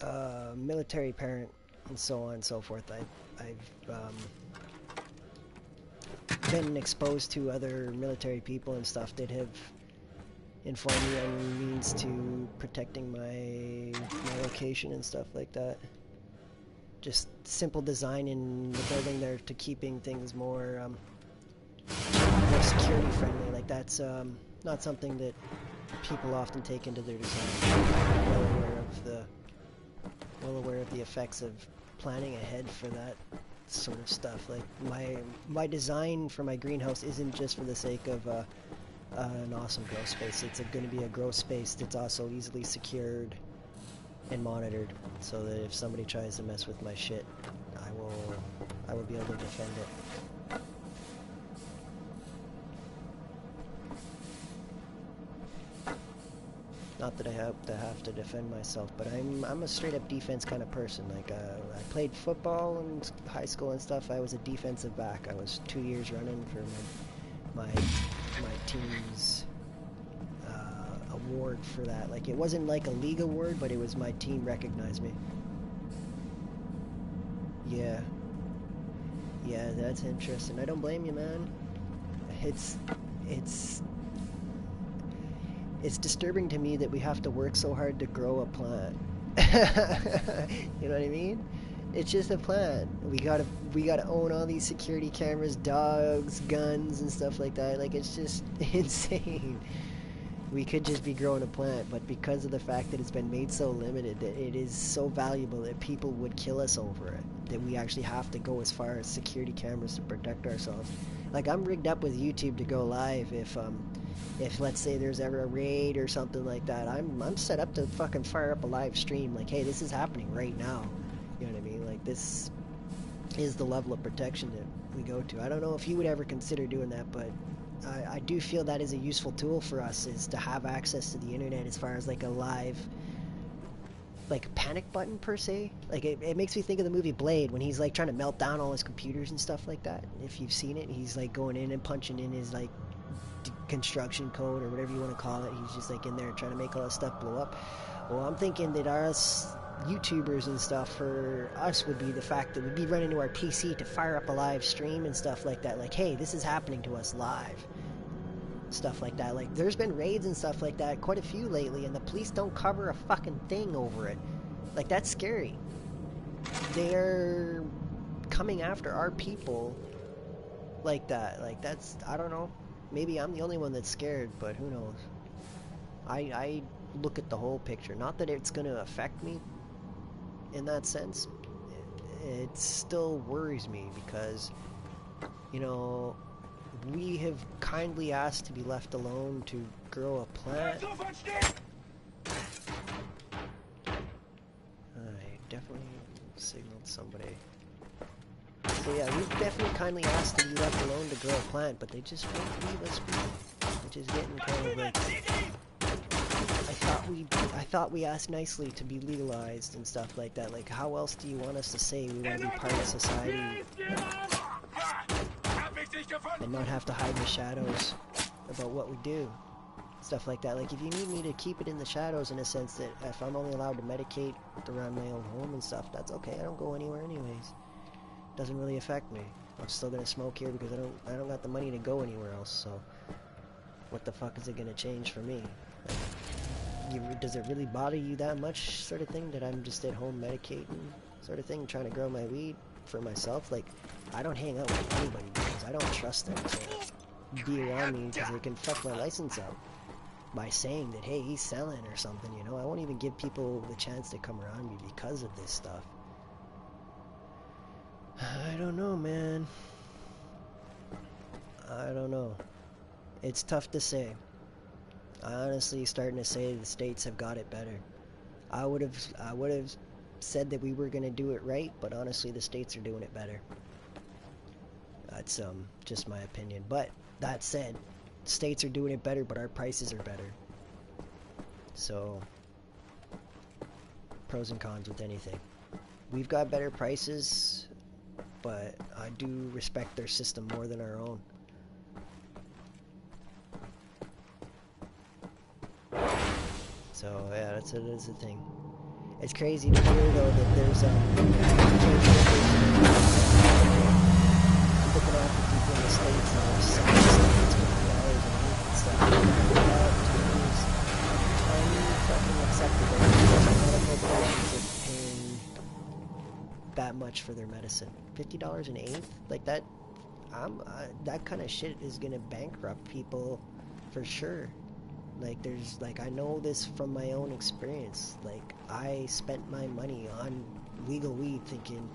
a military parent and so on and so forth. I've been exposed to other military people and stuff that have informed me on means to protecting my location and stuff like that. Just simple design in the building there to keeping things more security friendly. Like that's not something that people often take into their design. Well aware of the effects of planning ahead for that sort of stuff. Like my design for my greenhouse isn't just for the sake of an awesome grow space. It's going to be a grow space that's also easily secured and monitored, so that if somebody tries to mess with my shit, I will be able to defend it. Not that I have to defend myself, but I'm a straight up defense kind of person. Like I played football in high school and stuff. I was a defensive back. I was 2 years running for my team's award for that. Like, it wasn't like a league award, but it was my team recognized me. Yeah. Yeah, that's interesting. I don't blame you, man. It's disturbing to me that we have to work so hard to grow a plant. You know what I mean? It's just a plant. We gotta own all these security cameras, dogs, guns, and stuff like that. Like, it's just insane. We could just be growing a plant, but because of the fact that it's been made so limited, that it is so valuable that people would kill us over it, that we actually have to go as far as security cameras to protect ourselves. Like, I'm rigged up with YouTube to go live if let's say there's ever a raid or something like that. I'm set up to fucking fire up a live stream. Like, hey, this is happening right now. You know what I mean? Like, this is the level of protection that we go to. I don't know if you would ever consider doing that, but I do feel that is a useful tool for us, is to have access to the internet as far as like a live, like, panic button per se. Like, it makes me think of the movie Blade, when he's like trying to melt down all his computers and stuff like that. If you've seen it, he's like going in and punching in his like construction code or whatever you want to call it. He's just like in there trying to make all that stuff blow up. Well, I'm thinking that us YouTubers and stuff, for us, would be the fact that we'd be running to our PC to fire up a live stream and stuff like that. Like, hey, this is happening to us live. Stuff like that. Like, there's been raids and stuff like that, quite a few lately, and the police don't cover a fucking thing over it. Like, that's scary. They're coming after our people like that. Like, that's, I don't know. Maybe I'm the only one that's scared, but who knows. I look at the whole picture. Not that it's going to affect me in that sense. It still worries me because, you know, we have kindly asked to be left alone to grow a plant. I definitely signaled somebody. So yeah, we've definitely kindly asked to be left alone to grow a plant, but they just won't leave us be, which is getting kind of like, I thought we asked nicely to be legalized and stuff like that. Like, how else do you want us to say we want to be part of society and not have to hide in the shadows about what we do? Stuff like that. Like, if you need me to keep it in the shadows, in a sense that if I'm only allowed to medicate around my own home and stuff, that's okay. I don't go anywhere anyways. Doesn't really affect me. I'm still gonna smoke here because I don't got the money to go anywhere else, so what the fuck is it gonna change for me? Like, does it really bother you that much, sort of thing, that I'm just at home medicating, sort of thing, trying to grow my weed for myself? Like, I don't hang out with anybody because I don't trust them to be around me, because they can fuck my license up by saying that, hey, he's selling or something, you know? I won't even give people the chance to come around me because of this stuff. I don't know, man. I don't know. It's tough to say. I honestly starting to say the states have got it better. I would have said that we were gonna do it right, but honestly the states are doing it better. That's just my opinion. But that said, states are doing it better, but our prices are better. So, pros and cons with anything. We've got better prices, but I do respect their system more than our own. So yeah, that's a thing. It's crazy to hear though that there's looking off the people in the states that are selling states $50 a week and stuff. That to me is unfucking acceptable. Medical bills are paying that much for their medicine. $50 an eighth, like that. That kind of shit is gonna bankrupt people for sure. Like, there's, like, I know this from my own experience. Like, I spent my money on legal weed thinking,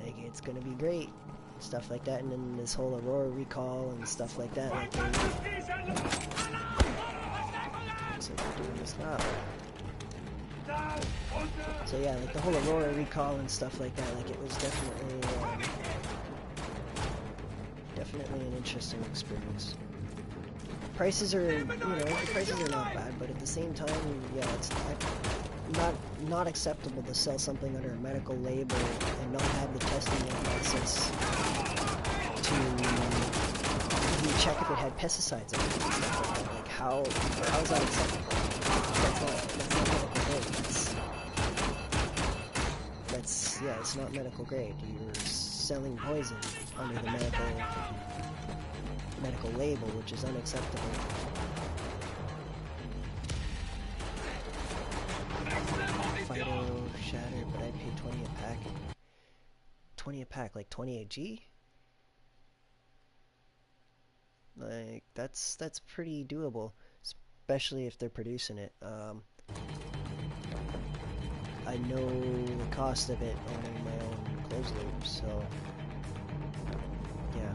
like, it's gonna be great, and stuff like that, and then this whole Aurora recall and stuff like that, like, so they're doing this now. So yeah, like, the whole Aurora recall and stuff like that, like, it was definitely an interesting experience. Prices are, you know, the prices are not bad, but at the same time, yeah, it's not acceptable to sell something under a medical label and not have the testing process to check if it had pesticides in it and stuff like that. Like, how's that acceptable? That's not medical grade. Yeah, it's not medical grade. You're selling poison under the medical label, which is unacceptable. Fido Shatter, but I pay 20 a pack. 20 a pack, like 28G? Like, that's pretty doable, especially if they're producing it. I know the cost of it owning my own closed loop, so yeah.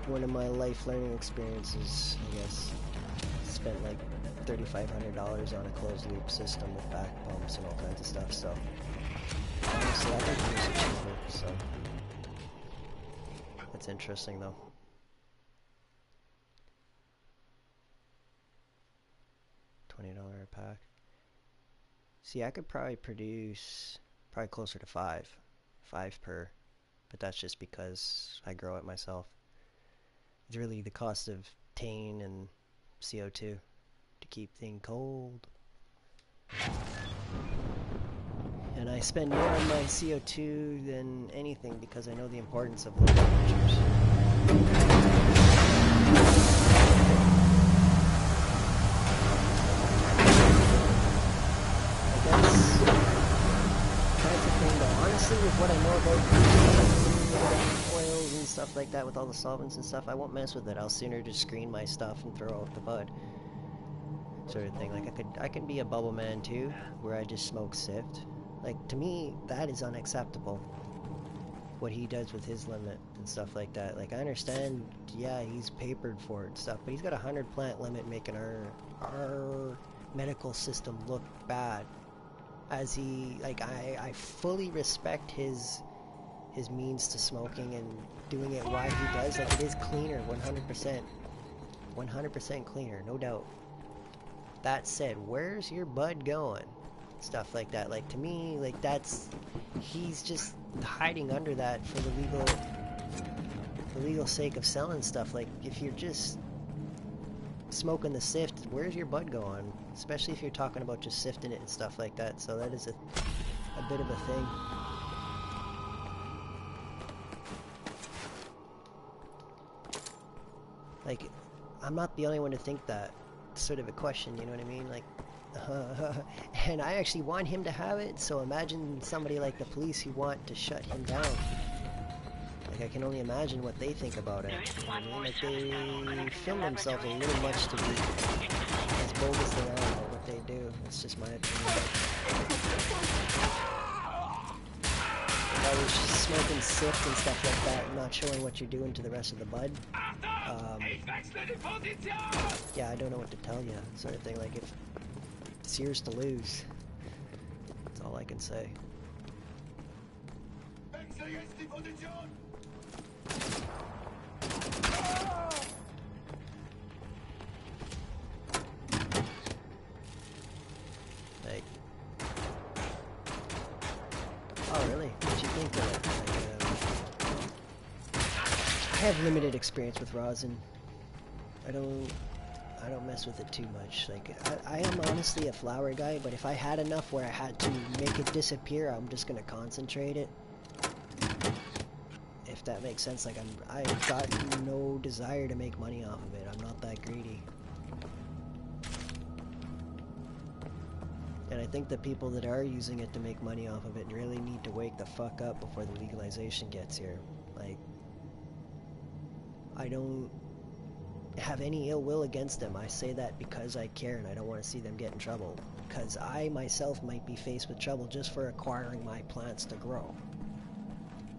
One of my life learning experiences, I guess. Spent like $3,500 on a closed loop system with back pumps and all kinds of stuff, so honestly I think it's cheaper, so that's interesting though. $20 a pack. See, I could probably produce closer to 5 per, but that's just because I grow it myself. It's really the cost of tane and CO2 to keep things cold. And I spend more on my CO2 than anything because I know the importance of low temperatures. Honestly, with what I know about oils and stuff like that, with all the solvents and stuff, I won't mess with it. I'll sooner just screen my stuff and throw out the bud, sort of thing. Like I can be a bubble man too, where I just smoke sift. Like to me, that is unacceptable. What he does with his limit and stuff like that. Like I understand, yeah, he's papered for it and stuff, but he's got a 100 plant limit, making our medical system look bad. As he, like, I fully respect his means to smoking and doing it why he does. Like, it is cleaner, 100% cleaner, no doubt. That said, where's your bud going? Stuff like that. Like, to me, like, he's just hiding under that for the legal sake of selling stuff. Like, if you're just smoking the sift, where's your bud going? Especially if you're talking about just sifting it and stuff like that. So that is a bit of a thing. Like, I'm not the only one to think that. It's sort of a question, you know what I mean? Like, and I actually want him to have it, so imagine somebody like the police who want to shut him down. Like, I can only imagine what they think about it. You know what I mean? Like, they film themselves a little much to be as bold as they are about what they do. It's just my opinion. If I was just smoking sift and stuff like that and not showing what you're doing to the rest of the bud, yeah, I don't know what to tell you, sort of thing. Like, if it's yours to lose, that's all I can say. Like, oh really? What'd you think of it? Like, I have limited experience with rosin. I don't mess with it too much. Like, I am honestly a flower guy, but if I had enough where I had to make it disappear, I'm just gonna concentrate it. If that makes sense. Like, I've got no desire to make money off of it. I'm not that greedy. And I think the people that are using it to make money off of it really need to wake the fuck up before the legalization gets here. Like, I don't have any ill will against them. I say that because I care and I don't want to see them get in trouble. Because I myself might be faced with trouble just for acquiring my plants to grow.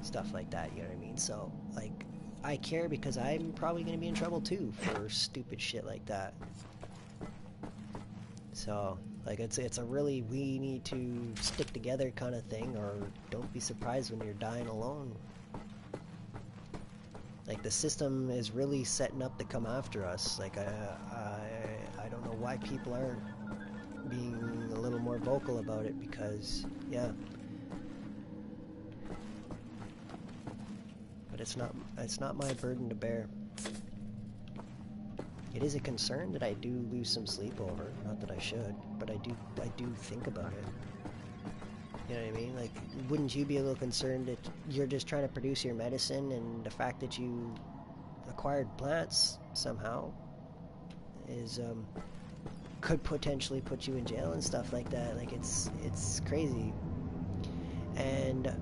Stuff like that, you know what I mean? So, like, I care because I'm probably going to be in trouble too for stupid shit like that. So, like, it's a really we need to stick together kind of thing, or don't be surprised when you're dying alone. Like, the system is really setting up to come after us. Like, I don't know why people aren't being a little more vocal about it, because, yeah. But but it's not my burden to bear. It is a concern that I do lose some sleep over. Not that I should, but I do think about it. You know what I mean? Like, wouldn't you be a little concerned that you're just trying to produce your medicine, and the fact that you acquired plants somehow is could potentially put you in jail and stuff like that? Like, it's crazy. And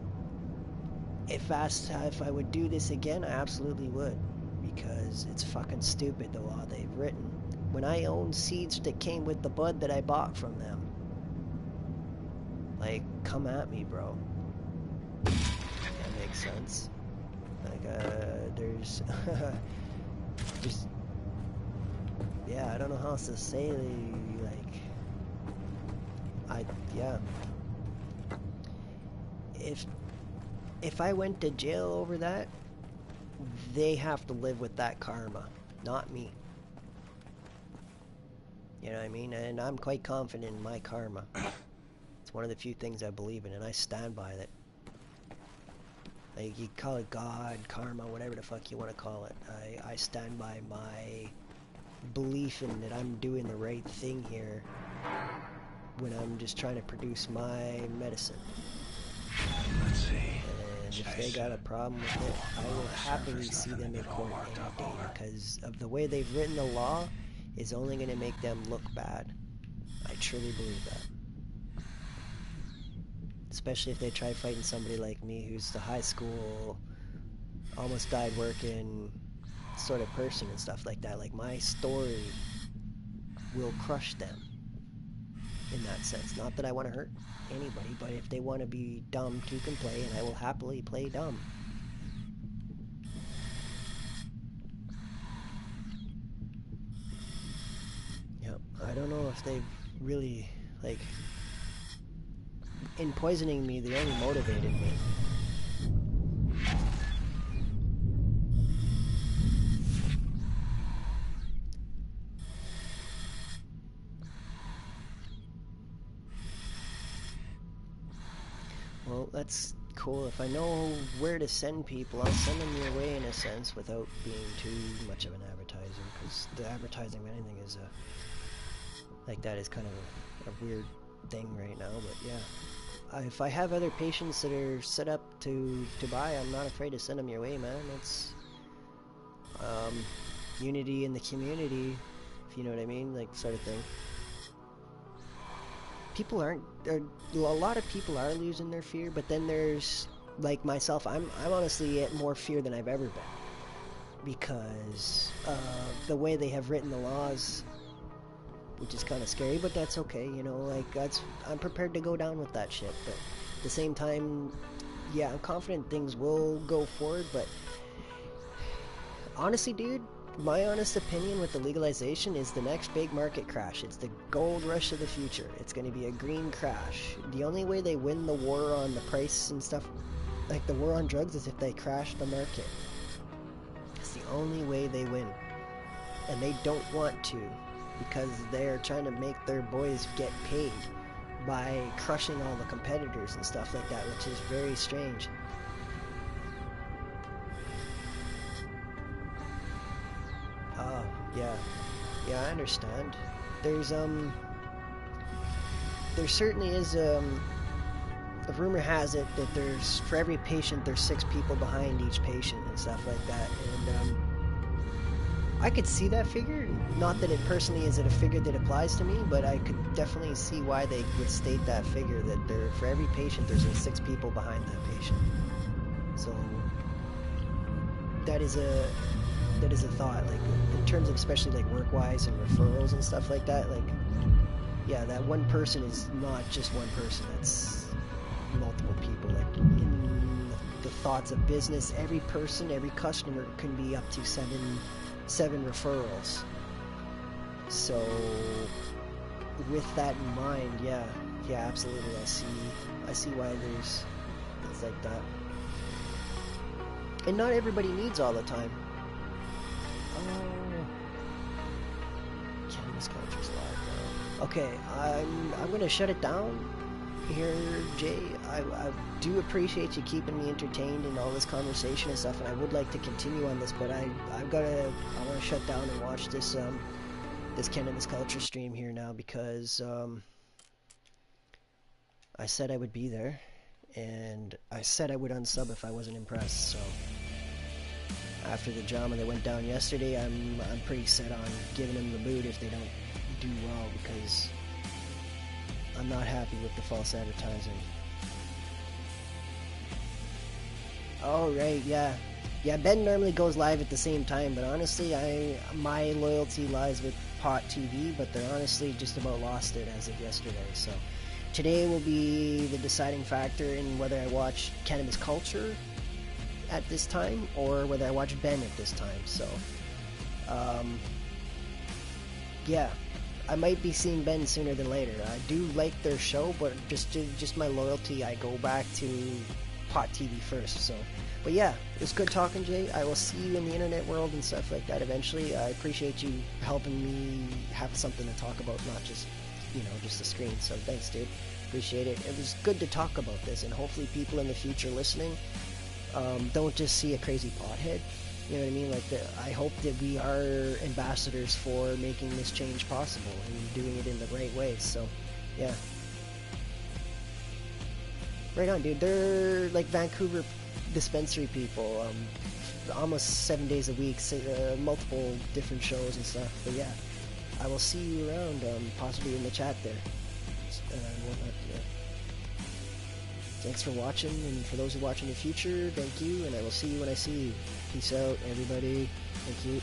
if asked if I would do this again, I absolutely would, because it's fucking stupid, the law they've written. When I owned seeds that came with the bud that I bought from them, like, come at me, bro. That makes sense. Like, there's just, yeah, I don't know how else to say, like, yeah. If I went to jail over that, they have to live with that karma, not me. You know what I mean? And I'm quite confident in my karma. It's one of the few things I believe in, and I stand by it. Like, you call it God, karma, whatever the fuck you want to call it. I stand by my belief in that I'm doing the right thing here when I'm just trying to produce my medicine. Let's see. And if they got a problem with it, I will happily see them in court any day, because of the way they've written the law is only going to make them look bad. I truly believe that. Especially if they try fighting somebody like me, who's the high school, almost died working sort of person and stuff like that. Like, my story will crush them in that sense. Not that I want to hurt anybody, but if they want to be dumb, two can play, and I will happily play dumb. Yep, I don't know if they've really, like, in poisoning me, they only motivated me. Well, that's cool. If I know where to send people, I'll send them your way in a sense without being too much of an advertiser, because the advertising of anything is like that is kind of a weird thing right now, but yeah. If I have other patients that are set up to buy, I'm not afraid to send them your way, man. It's unity in the community, if you know what I mean, like, sort of thing. People aren't, a lot of people are losing their fear, but then there's, like myself, I'm honestly at more fear than I've ever been, because the way they have written the laws, which is kind of scary, but that's okay, you know, like, I'm prepared to go down with that shit, but at the same time, yeah, I'm confident things will go forward, but honestly, dude, my honest opinion with the legalization is the next big market crash. It's the gold rush of the future. It's going to be a green crash. The only way they win the war on the price and stuff, like the war on drugs, is if they crash the market. It's the only way they win. And they don't want to, because they're trying to make their boys get paid by crushing all the competitors and stuff like that, which is very strange. Oh, yeah. Yeah, I understand. There certainly is, the rumor has it that there's, for every patient, there's 6 people behind each patient and stuff like that, and, I could see that figure. Not that it personally is a figure that applies to me, but I could definitely see why they would state that figure, that there, for every patient, there's 6 people behind that patient. So that is a thought, like, in terms of especially like work-wise and referrals and stuff like that. Like, yeah, that one person is not just one person, that's multiple people. Like, in the thoughts of business, every person, every customer can be up to seven referrals. So with that in mind, yeah, absolutely, I see why there's things like that. And not everybody needs all the time. Cannabis country's live now. Okay, I'm gonna shut it down here, Jay. I do appreciate you keeping me entertained in all this conversation and stuff, and I would like to continue on this, but I want to shut down and watch this this Cannabis Culture stream here now, because I said I would be there, and I said I would unsub if I wasn't impressed. So after the drama that went down yesterday, I'm pretty set on giving them the boot if they don't do well, because I'm not happy with the false advertising. Oh right, yeah. Yeah, Ben normally goes live at the same time, but honestly, my loyalty lies with Pot TV, but they're honestly just about lost it as of yesterday. So today will be the deciding factor in whether I watch Cannabis Culture at this time or whether I watch Ben at this time. So yeah, I might be seeing Ben sooner than later. I do like their show, but just my loyalty, I go back to Pot TV first. So, but yeah, it was good talking, Jay. I will see you in the internet world and stuff like that eventually. I appreciate you helping me have something to talk about, not just, you know, just the screen. So thanks, dude. Appreciate it. It was good to talk about this, and hopefully people in the future listening don't just see a crazy pothead. You know what I mean? Like, I hope that we are ambassadors for making this change possible and doing it in the right way. So, yeah. Right on, dude. They're like Vancouver dispensary people. Almost 7 days a week, multiple different shows and stuff. But yeah, I will see you around, possibly in the chat there. Whatnot, yeah. Thanks for watching, and for those who watch in the future, thank you, and I will see you when I see you. Peace out, everybody. Thank you.